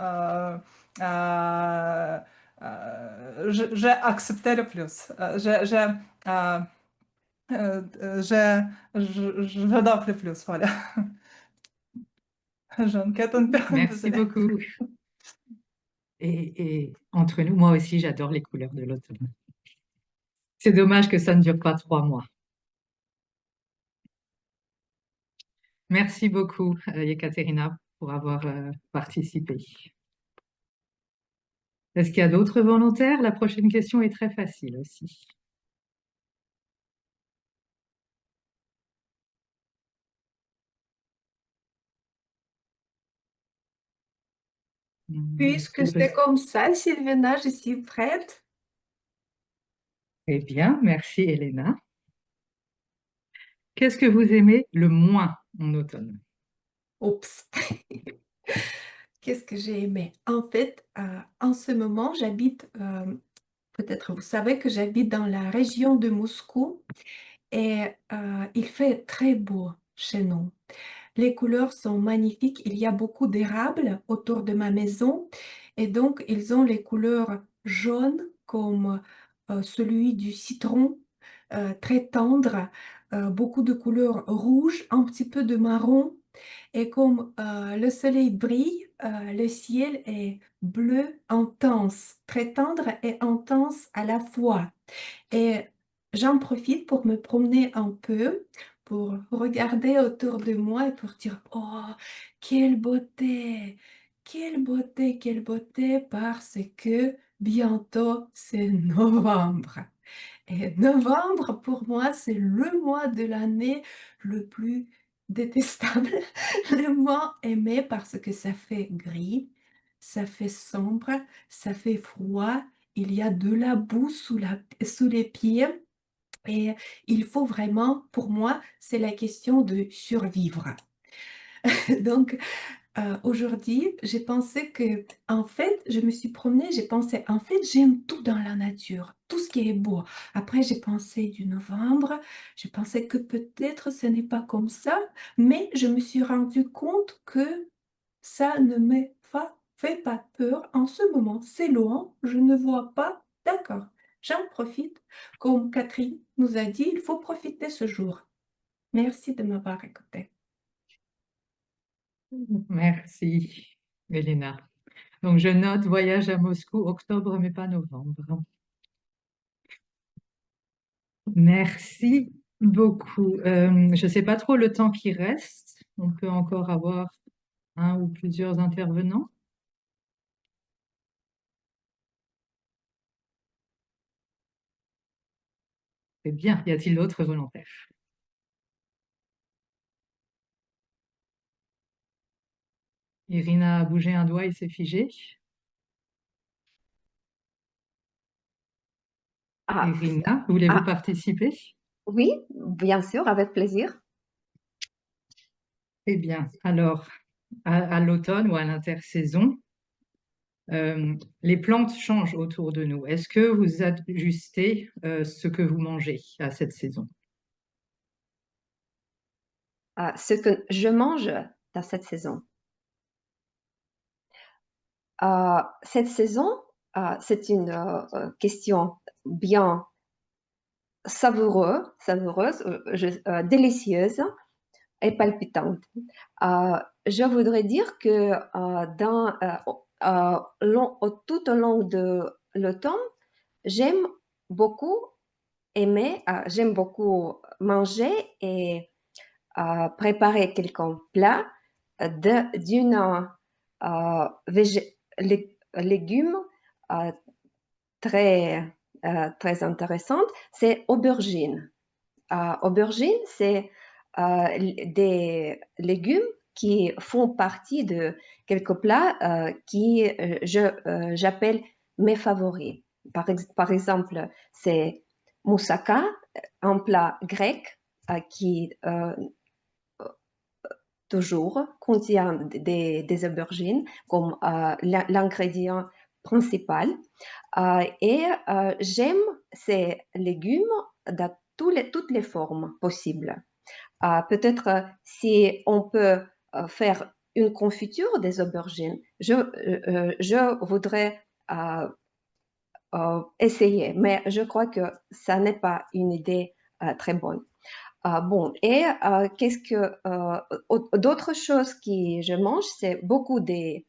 j'ai accepté le plus. J'adore le plus, voilà. J'enquête un peu. Merci Désolée. beaucoup. Et entre nous, moi aussi, j'adore les couleurs de l'automne. C'est dommage que ça ne dure pas 3 mois. Merci beaucoup, Ekaterina, pour avoir participé. Est-ce qu'il y a d'autres volontaires? La prochaine question est très facile aussi. Puisque c'est comme ça, Sylvina, je suis prête. Très bien, merci Elena. Qu'est-ce que vous aimez le moins en automne? Oups. Qu'est-ce que j'ai aimé? En fait, en ce moment, j'habite, peut-être vous savez que j'habite dans la région de Moscou et il fait très beau chez nous. Les couleurs sont magnifiques. Il y a beaucoup d'érables autour de ma maison et donc ils ont les couleurs jaunes comme celui du citron, très tendre, beaucoup de couleurs rouges, un petit peu de marron. Et comme le soleil brille, le ciel est bleu intense, très tendre et intense à la fois. Et j'en profite pour me promener un peu, pour regarder autour de moi et pour dire, oh, quelle beauté, quelle beauté, quelle beauté, parce que bientôt c'est novembre. Et novembre, pour moi, c'est le mois de l'année le plus détestable, le moins aimé parce que ça fait gris, ça fait sombre, ça fait froid, il y a de la boue sous les pieds et il faut vraiment, pour moi, c'est la question de survivre. Donc, aujourd'hui, j'ai pensé que, en fait, je me suis promenée, j'ai pensé, en fait, j'aime tout dans la nature, tout ce qui est beau. Après, j'ai pensé du novembre, j'ai pensé que peut-être ce n'est pas comme ça, mais je me suis rendu compte que ça ne fait pas peur en ce moment. C'est loin, je ne vois pas. D'accord, j'en profite. Comme Catherine nous a dit, il faut profiter ce jour. Merci de m'avoir écouté. Merci, Elena. Donc, je note voyage à Moscou, octobre, mais pas novembre. Merci beaucoup. Je ne sais pas trop le temps qui reste. On peut encore avoir un ou plusieurs intervenants. C'est bien. Y a-t-il d'autres volontaires? Irina a bougé un doigt et s'est figée. Ah, Irina, voulez-vous ah, participer? oui, bien sûr, avec plaisir. Eh bien, alors, à l'automne ou à l'intersaison, les plantes changent autour de nous. Est-ce que vous ajustez ce que vous mangez à cette saison? Ce que je mange dans cette saison. Cette saison, c'est une question bien savoureuse, délicieuse et palpitante. Je voudrais dire que tout au long de l'automne, j'aime beaucoup j'aime beaucoup manger et préparer quelques plats d'une légumes euh, très intéressante, c'est aubergine. Aubergine, c'est des légumes qui font partie de quelques plats j'appelle mes favoris. Par exemple, c'est moussaka, un plat grec qui toujours contient des aubergines comme l'ingrédient principal. J'aime ces légumes dans toutes les formes possibles. Peut-être si on peut faire une confiture des aubergines, je voudrais essayer, mais je crois que ça n'est pas une idée très bonne. Bon, et d'autres choses que je mange, c'est beaucoup des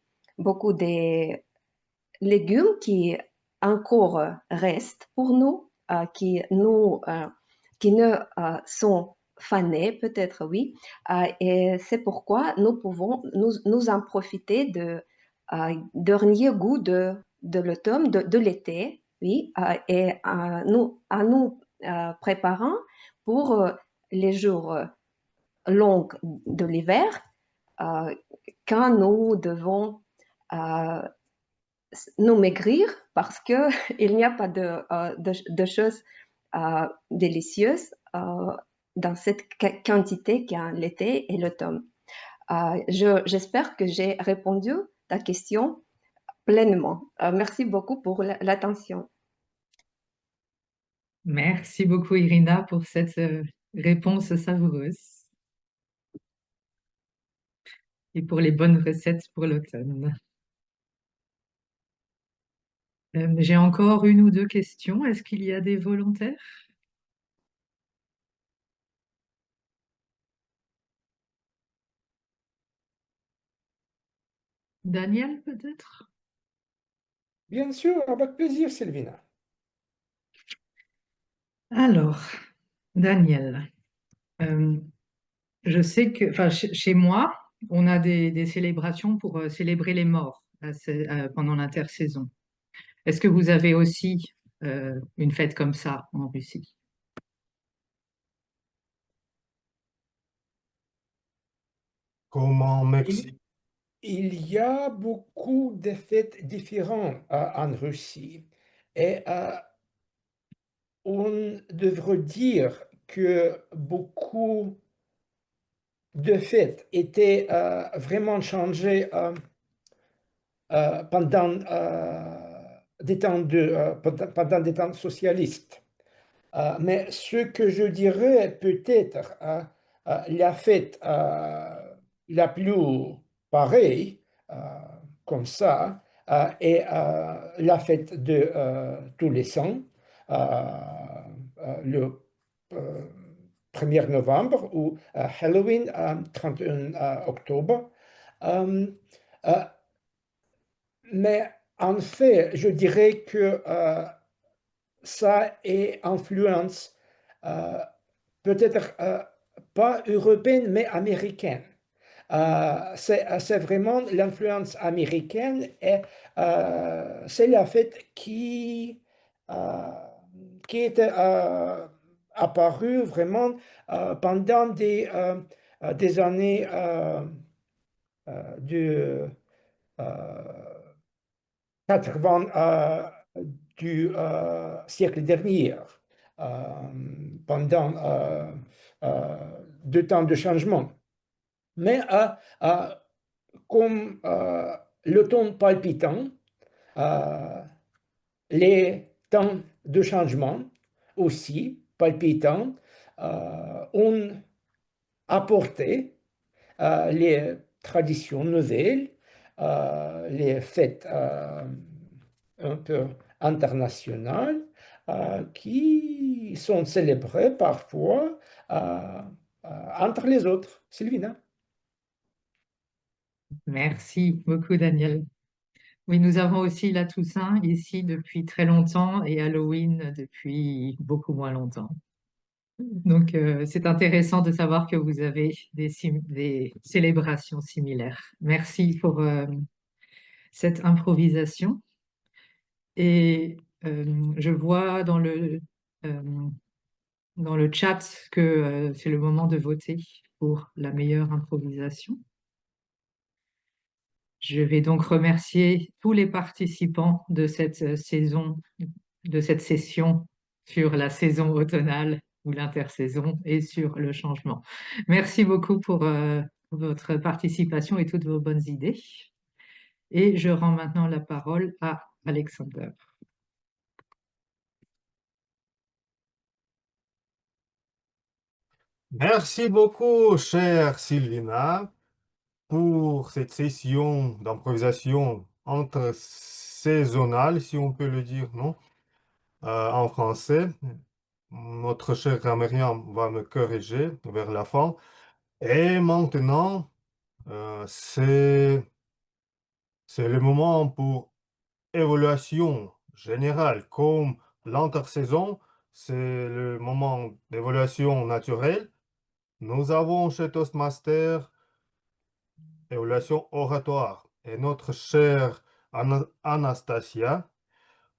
légumes qui encore restent pour nous, qui ne sont fanés, peut-être oui. Et c'est pourquoi nous pouvons nous en profiter de dernier goût de l'automne, de l'été, oui, et nous préparant pour les jours longs de l'hiver, quand nous devons euh, nous maigrir parce qu'il n'y a pas de choses délicieuses dans cette quantité qu'est l'été et l'automne. J'espère que j'ai répondu à ta question pleinement. Merci beaucoup pour l'attention. Merci beaucoup, Irina, pour cette réponse savoureuse et pour les bonnes recettes pour l'automne. J'ai encore une ou deux questions. Est-ce qu'il y a des volontaires? Daniel, peut-être? Bien sûr, avec plaisir, Sylvina. Alors, Daniel, je sais que, enfin, chez moi, on a des célébrations pour célébrer les morts pendant l'intersaison. Est-ce que vous avez aussi une fête comme ça en Russie? Comme en Il, Mexique. il y a beaucoup de fêtes différentes en Russie. Et on devrait dire que beaucoup de fait, été vraiment changé pendant pendant des temps socialistes. Mais ce que je dirais peut-être la fête la plus pareille, comme ça, est la fête de tous les saints, le 1er novembre, ou Halloween, 31 octobre. Mais en fait, je dirais que ça est influence peut-être pas européenne, mais américaine. C'est vraiment l'influence américaine et c'est la fête qui était apparue vraiment pendant des années du 80 du siècle dernier, pendant deux temps de changement. Mais comme l'automne palpitant, les temps de changement aussi palpitants ont apporté les traditions nouvelles, les fêtes un peu internationales qui sont célébrées parfois entre les autres. Sylvina. Merci beaucoup, Daniel. Oui, nous avons aussi la Toussaint ici depuis très longtemps et Halloween depuis beaucoup moins longtemps. Donc, c'est intéressant de savoir que vous avez des célébrations similaires. Merci pour cette improvisation. Et je vois dans le chat que c'est le moment de voter pour la meilleure improvisation. Je vais donc remercier tous les participants de cette saison, de cette session sur la saison automnale ou l'intersaison et sur le changement. Merci beaucoup pour votre participation et toutes vos bonnes idées. Et je rends maintenant la parole à Alexander. Merci beaucoup, chère Sylvina, pour cette session d'improvisation entre-saisonnale, si on peut le dire, non? En français. Notre cher grammairien va me corriger vers la fin. Et maintenant, c'est le moment pour évaluation générale. Comme l'intersaison, c'est le moment d'évaluation naturelle. Nous avons chez Toastmaster évaluation oratoire. Et notre chère Anastasia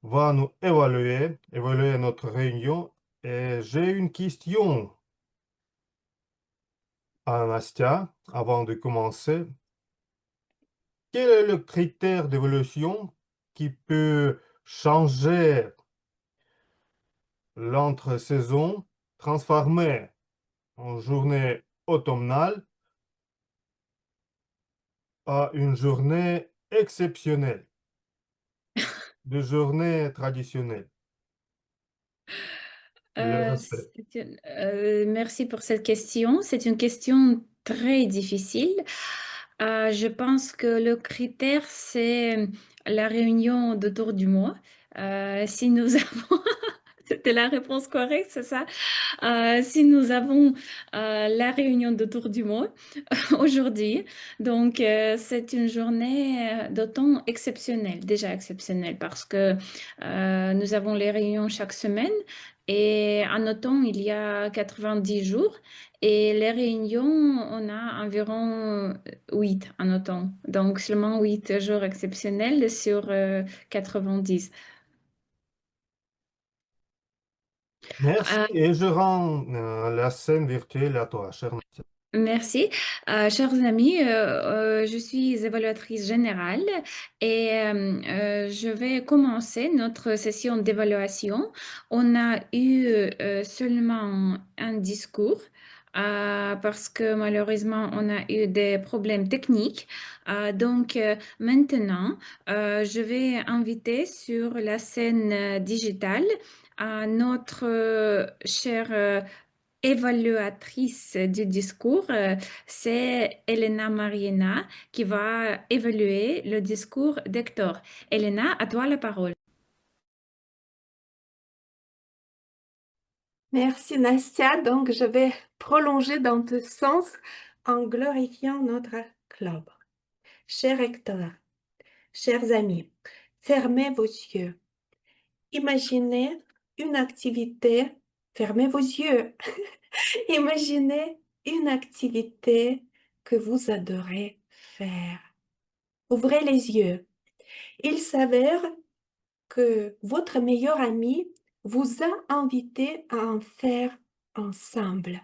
va nous évaluer notre réunion. Et j'ai une question, Anastasia, avant de commencer. Quel est le critère d'évolution qui peut changer l'entre-saison, transformer en journée automnale à une journée exceptionnelle, de journée traditionnelle? Le respect. Merci pour cette question. C'est une question très difficile. Je pense que le critère, c'est la réunion d'autour du mois. Si nous avons... C'était la réponse correcte, c'est ça? Si nous avons la réunion d'autour du mois aujourd'hui, donc c'est une journée d'automne exceptionnelle, déjà exceptionnelle, parce que nous avons les réunions chaque semaine et en automne, il y a 90 jours et les réunions, on a environ 8 en automne, donc seulement 8 jours exceptionnels sur 90. Merci et je rends la scène virtuelle à toi, cher Nadia. Merci. Chers amis, je suis évaluatrice générale et je vais commencer notre session d'évaluation. On a eu seulement un discours parce que malheureusement, on a eu des problèmes techniques. Donc maintenant, je vais inviter sur la scène digitale notre chère évaluatrice du discours, c'est Elena Mariena qui va évaluer le discours d'Hector. Elena, à toi la parole. Merci Nastia. Donc, je vais prolonger dans ce sens en glorifiant notre club. Cher Hector, chers amis, fermez vos yeux. Imaginez une activité. Fermez vos yeux. Imaginez une activité que vous adorez faire. Ouvrez les yeux. Il s'avère que votre meilleur ami vous a invité à en faire ensemble.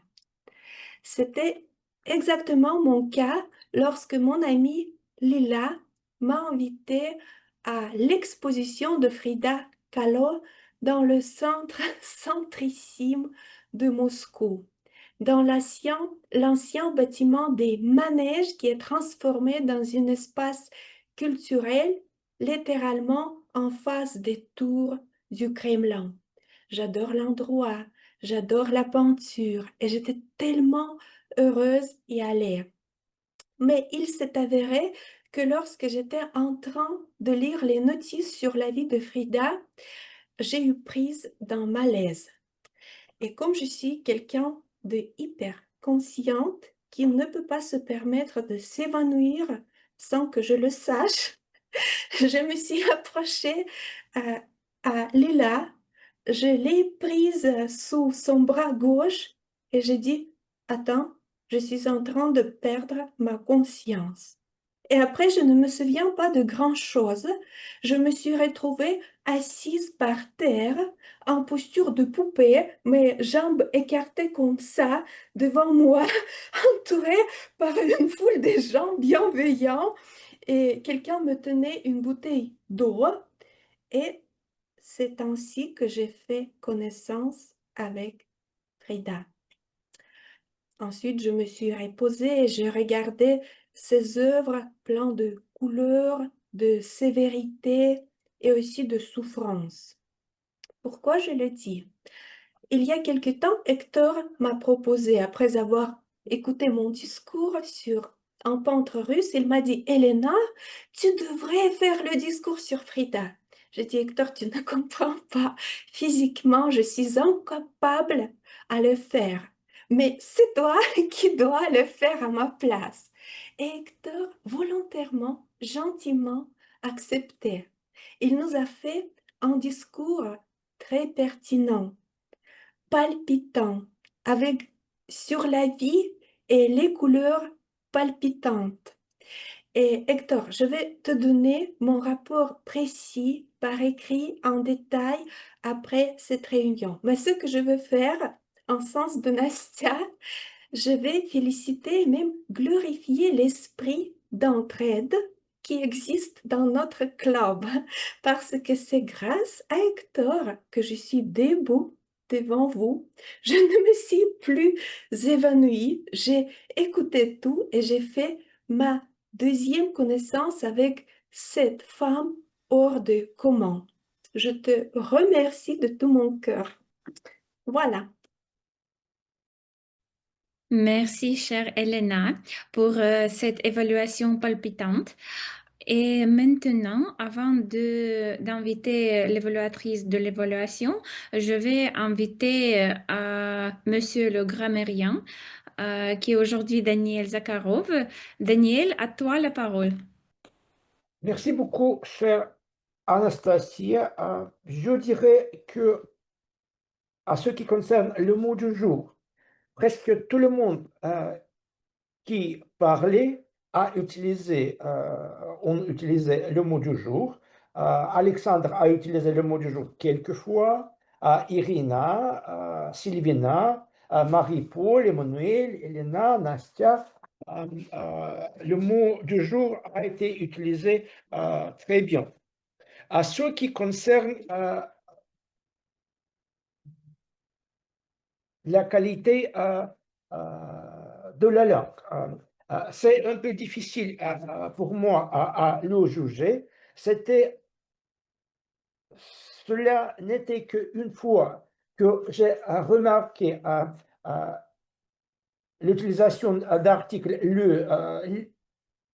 C'était exactement mon cas lorsque mon amie Lila m'a invité à l'exposition de Frida Kahlo dans le centre centrissime de Moscou, dans l'ancien bâtiment des manèges qui est transformé dans un espace culturel, littéralement en face des tours du Kremlin. J'adore l'endroit, j'adore la peinture et j'étais tellement heureuse d'y aller. Mais il s'est avéré que lorsque j'étais en train de lire les notices sur la vie de Frida, j'ai eu prise d'un malaise. Et comme je suis quelqu'un de hyper consciente qui ne peut pas se permettre de s'évanouir sans que je le sache, je me suis approchée à Lila, je l'ai prise sous son bras gauche et j'ai dit, attends, je suis en train de perdre ma conscience. Et après, je ne me souviens pas de grand-chose. Je me suis retrouvée assise par terre, en posture de poupée, mes jambes écartées comme ça, devant moi, entourée par une foule de gens bienveillants. Et quelqu'un me tenait une bouteille d'eau. Et c'est ainsi que j'ai fait connaissance avec Frida. Ensuite, je me suis reposée et j'ai regardé ses œuvres pleines de couleurs, de sévérité et aussi de souffrance. Pourquoi je le dis? Il y a quelque temps, Hector m'a proposé, après avoir écouté mon discours sur un peintre russe, il m'a dit, Elena, tu devrais faire le discours sur Frida. J'ai dit, Hector, tu ne comprends pas. Physiquement, je suis incapable à le faire. Mais c'est toi qui dois le faire à ma place. Et Hector, volontairement, gentiment, accepté. Il nous a fait un discours très pertinent, palpitant, avec sur la vie et les couleurs palpitantes. Et Hector, je vais te donner mon rapport précis par écrit en détail après cette réunion. Mais ce que je veux faire, en sens de Nastia, je vais féliciter et même glorifier l'esprit d'entraide qui existe dans notre club, parce que c'est grâce à Hector que je suis debout devant vous. Je ne me suis plus évanouie, j'ai écouté tout et j'ai fait ma deuxième connaissance avec cette femme hors de commun. Je te remercie de tout mon cœur. Voilà. Merci, chère Elena, pour cette évaluation palpitante. Et maintenant, avant d'inviter l'évaluatrice de l'évaluation, je vais inviter Monsieur le grammairien, qui est aujourd'hui Daniel Zakharov. Daniel, à toi la parole. Merci beaucoup, chère Anastasia. Je dirais que, à ce qui concerne le mot du jour, presque tout le monde qui parlait ont utilisé le mot du jour. Alexandre a utilisé le mot du jour quelques fois. Irina, Sylvina, Marie-Paul, Emmanuel, Elena, Nastia. Le mot du jour a été utilisé très bien. À ce qui concerne la qualité de la langue. C'est un peu difficile pour moi à le juger. Cela n'était qu'une fois que j'ai remarqué l'utilisation d'articles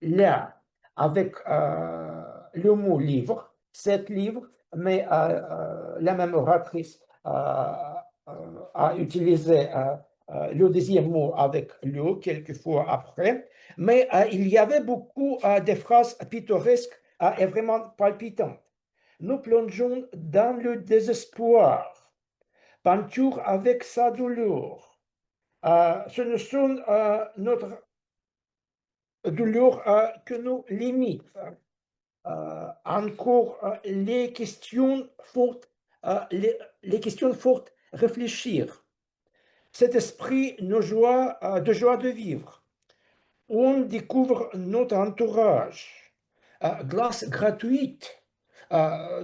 là avec le mot livre, cet livre, mais la même oratrice a utilisé le deuxième mot avec le quelquefois après, mais il y avait beaucoup de phrases pittoresques et vraiment palpitantes. Nous plongeons dans le désespoir, peinture avec sa douleur. Ce ne sont notre douleur que nos limites. Encore les questions fortes, les questions fortes, réfléchir. Cet esprit de joie de vivre. On découvre notre entourage. Glace gratuite.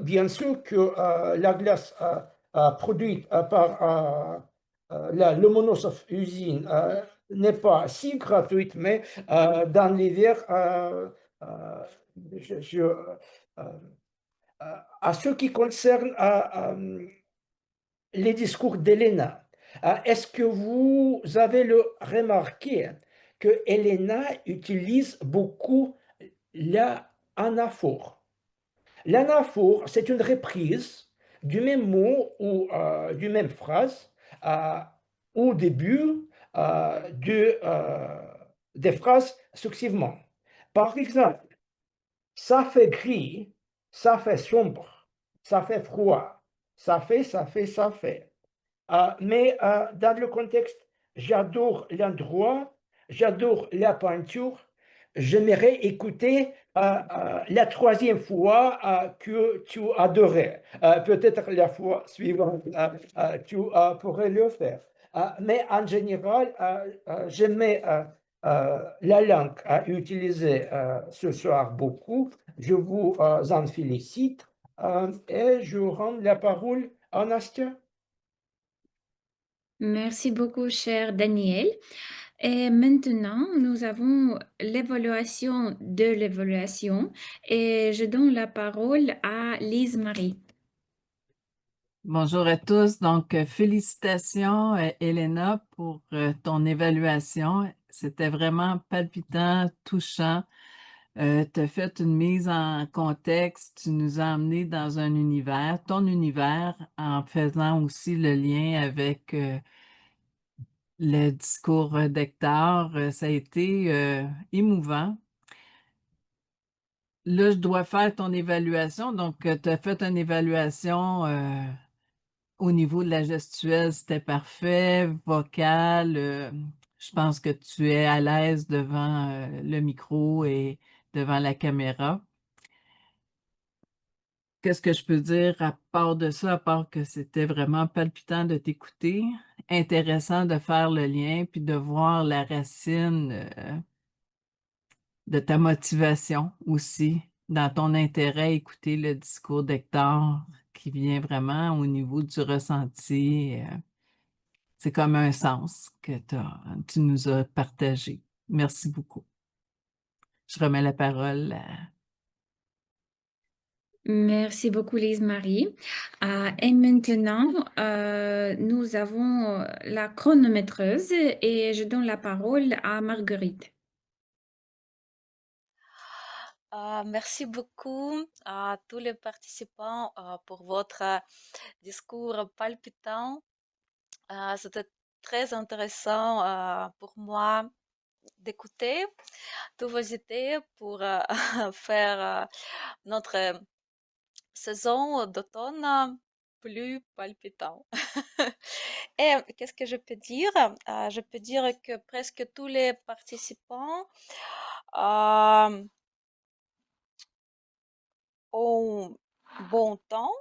Bien sûr que la glace produite par la Lomonosov usine n'est pas si gratuite, mais dans l'hiver, à ce qui concerne les discours d'Elena, est-ce que vous avez remarqué que Elena utilise beaucoup l'anaphore? L'anaphore, c'est une reprise du même mot ou du même phrase au début des phrases successivement. Par exemple, ça fait gris, ça fait sombre, ça fait froid, ça fait. Mais dans le contexte, j'adore l'endroit, j'adore la peinture. J'aimerais écouter la troisième fois que tu adorais. Peut-être la fois suivante, tu pourrais le faire. Mais en général, j'aimais la langue utilisée ce soir beaucoup. Je vous en félicite et je rends la parole à Nastia. Merci beaucoup, cher Daniel. Et maintenant, nous avons l'évaluation de l'évaluation et je donne la parole à Lise-Marie. Bonjour à tous. Donc, félicitations, Elena, pour ton évaluation. C'était vraiment palpitant, touchant. Tu as fait une mise en contexte. Tu nous as emmenés dans un univers, ton univers, en faisant aussi le lien avec le discours d'Hector. Ça a été émouvant. Là, je dois faire ton évaluation. Donc, tu as fait une évaluation au niveau de la gestuelle, c'était parfait. Vocal, je pense que tu es à l'aise devant le micro et devant la caméra. Qu'est-ce que je peux dire à part de ça, à part que c'était vraiment palpitant de t'écouter, intéressant de faire le lien, puis de voir la racine de ta motivation aussi, dans ton intérêt à écouter le discours d'Hector qui vient vraiment au niveau du ressenti. C'est comme un sens que tu nous as partagé. Merci beaucoup. Je remets la parole à... Merci beaucoup, Lise-Marie. Et maintenant, nous avons la chronométreuse et je donne la parole à Marguerite. Merci beaucoup à tous les participants pour votre discours palpitant. C'était très intéressant pour moi d'écouter toutes vos idées pour faire notre saison d'automne plus palpitant. Et qu'est-ce que je peux dire? Je peux dire que presque tous les participants ont bon temps,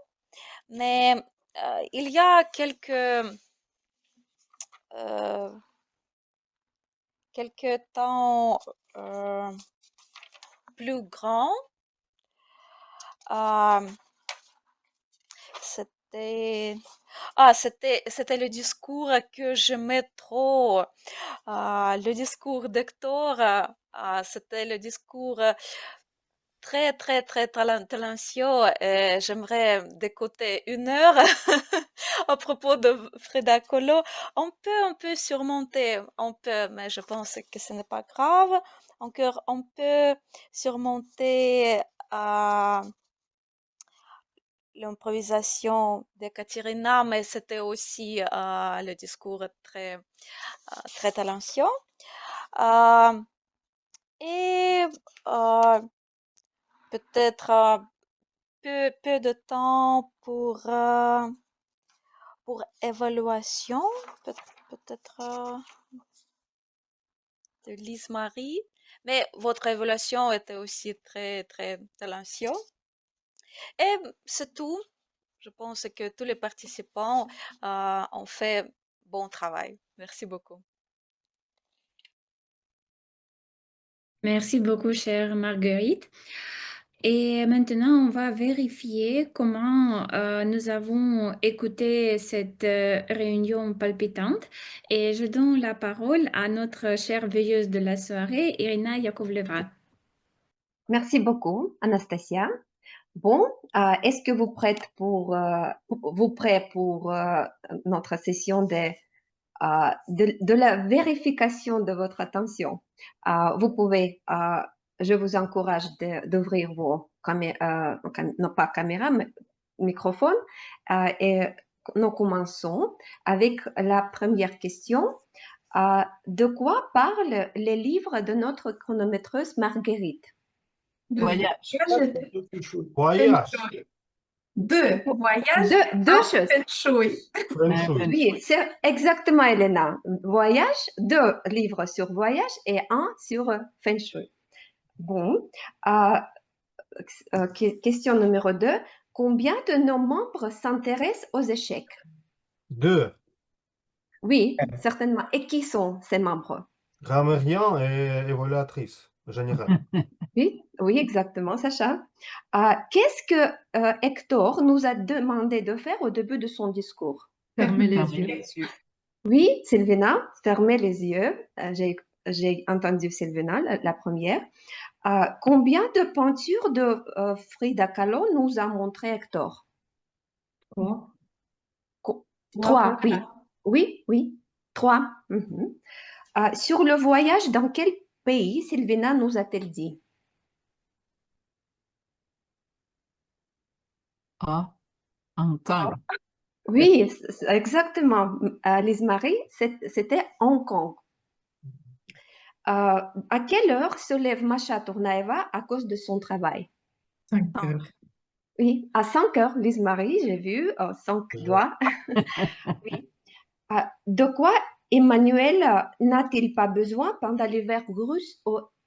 mais il y a quelques temps plus grands. c'était le discours que j'aimais trop. Le discours d'Hector, c'était le discours très, très, très talentueux. Et j'aimerais d'écouter 1 heure à propos de Frida Kahlo. On peut surmonter, mais je pense que ce n'est pas grave. Encore, on peut surmonter l'improvisation de Katerina, mais c'était aussi le discours très, très talentueux. Euh, et peut-être peu de temps pour évaluation, peut-être de Lise-Marie. Mais votre évaluation était aussi très, très talentueuse. Et c'est tout. Je pense que tous les participants ont fait bon travail. Merci beaucoup. Merci beaucoup, chère Marguerite. Et maintenant, on va vérifier comment nous avons écouté cette réunion palpitante. Et je donne la parole à notre chère veilleuse de la soirée, Irina Yakovleva. Merci beaucoup, Anastasia. Bon, est-ce que vous prêts pour notre session de la vérification de votre attention? Vous pouvez, je vous encourage d'ouvrir vos non pas caméra, mais microphone. Et nous commençons avec la première question. De quoi parlent les livres de notre chronométreuse Marguerite? Voyage. Voyage. Voyage Deux choses. Feng Shui. Feng Shui. Oui, c'est exactement, Elena. Voyage, 2 livres sur voyage et 1 sur Feng Shui. Bon, question numéro 2. Combien de nos membres s'intéressent aux échecs? 2. Oui, certainement. Et qui sont ces membres? Grammairien et évaluatrice générale. Oui, exactement, Sacha. Qu'est-ce que Hector nous a demandé de faire au début de son discours? Fermez les Fermez yeux. les yeux. Oui, Sylvina, fermez les yeux. J'ai entendu Sylvina, la première. Combien de peintures de Frida Kahlo nous a montré Hector? 3. 3, oui. Oui, 3. Sur le voyage, dans quel pays Sylvina nous a-t-elle dit? Hong Kong. Oui, exactement. Lise-Marie, c'était Hong Kong. À quelle heure se lève Masha Tournaeva à cause de son travail? 5 heures. Oui, à 5 heures, Lise-Marie, j'ai vu, 5 doigts. Oui. De quoi Emmanuel n'a-t-il pas besoin pendant l'hiver russe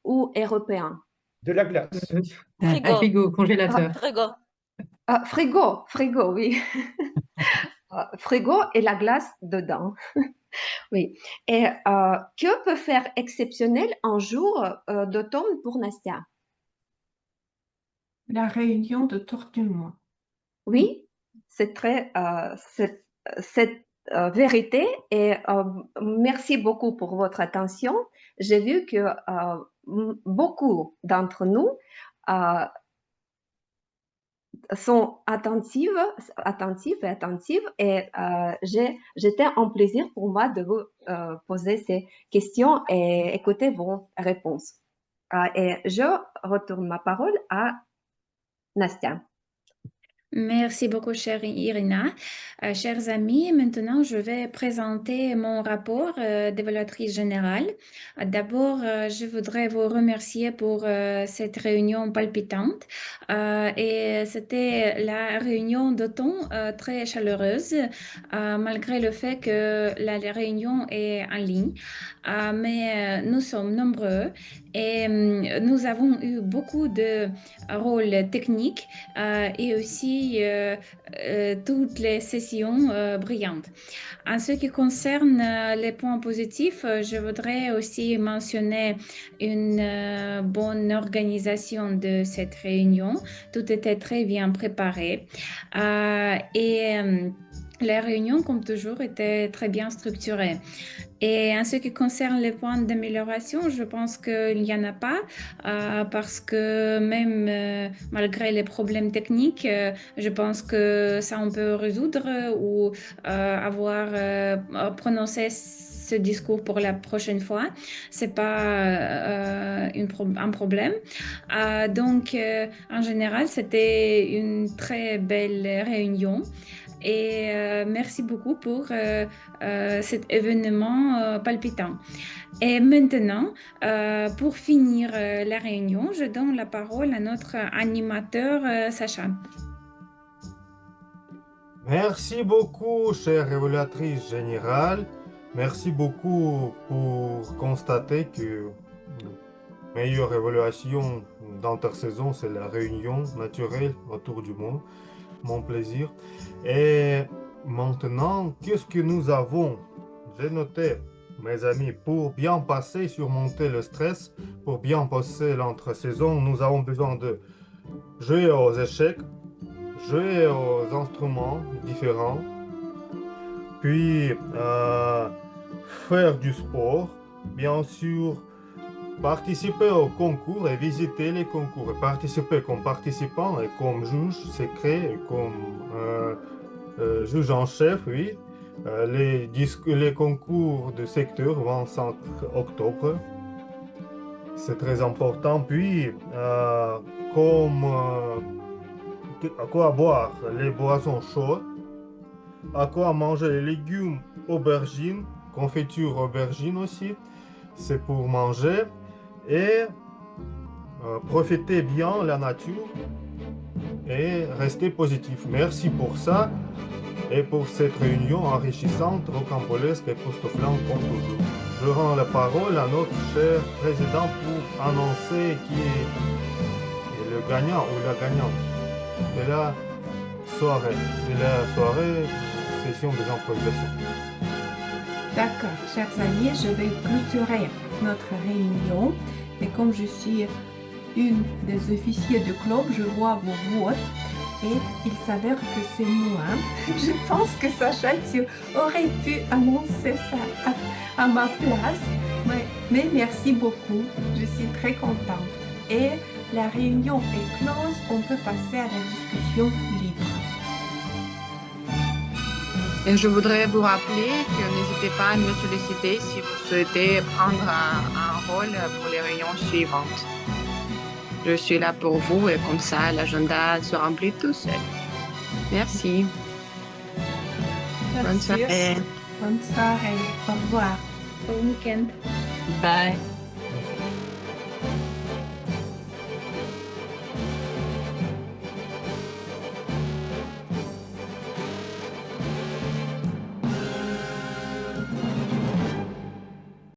ou européen? De la glace. Frigo, congélateur. Frigo, oui. Frigo et la glace dedans. Oui. Et que peut faire exceptionnel un jour d'automne pour Nastia? La réunion de tour du mois. Oui, c'est cette vérité et merci beaucoup pour votre attention. J'ai vu que beaucoup d'entre nous sont attentifs et j'étais un plaisir pour moi de vous poser ces questions et écouter vos réponses. Et je retourne ma parole à Nastia. Merci beaucoup, chère Irina. Chers amis, maintenant je vais présenter mon rapport d'évaluatrice générale. D'abord, je voudrais vous remercier pour cette réunion palpitante. Et c'était la réunion d'automne très chaleureuse, malgré le fait que la réunion est en ligne. Mais nous sommes nombreux et nous avons eu beaucoup de rôles techniques et aussi aussi toutes les sessions brillantes. En ce qui concerne les points positifs, je voudrais aussi mentionner une bonne organisation de cette réunion. Tout était très bien préparé la réunion, comme toujours, était très bien structurée. Et en ce qui concerne les points d'amélioration, je pense qu'il n'y en a pas parce que même malgré les problèmes techniques, je pense que ça on peut résoudre ou avoir prononcé ce discours pour la prochaine fois. C'est pas un problème. Donc, en général, c'était une très belle réunion. Et merci beaucoup pour cet événement palpitant. Et maintenant, pour finir la réunion, je donne la parole à notre animateur Sacha. Merci beaucoup, chère évaluatrice générale. Merci beaucoup pour constater que la meilleure évaluation d'intersaison, c'est la réunion naturelle autour du monde. Mon plaisir. Et maintenant, qu'est-ce que nous avons? J'ai noté, mes amis, pour bien passer, surmonter le stress, pour bien passer l'entre-saison, nous avons besoin de jouer aux échecs, jouer aux instruments différents, puis faire du sport, bien sûr, participer au concours et visiter les concours. Et participer comme participant et comme juge secret, comme juge en chef, oui. Les concours de secteur 25 octobre. C'est très important. Puis, à quoi boire les boissons chaudes, à quoi manger les légumes, aubergines, confiture aubergine aussi. C'est pour manger. Et profitez bien de la nature et restez positif. Merci pour ça et pour cette réunion enrichissante, rocambolesque et époustouflante comme toujours. Je rends la parole à notre cher président pour annoncer qui est le gagnant ou la gagnante de la soirée session des improvisations. D'accord, chers amis, je vais clôturer notre réunion. Et comme je suis une des officiers du club, je vois vos votes. Et il s'avère que c'est moi. Je pense que Sacha, tu aurais pu annoncer ça à ma place. Mais merci beaucoup. Je suis très contente. Et la réunion est close. On peut passer à la discussion libre. Et je voudrais vous rappeler que n'hésitez pas à me solliciter si vous souhaitez prendre un rôle pour les réunions suivantes. Je suis là pour vous et comme ça, l'agenda se remplit tout seul. Merci. Merci. Bonne soirée. Bonne soirée. Au revoir. Bon week-end. Bye.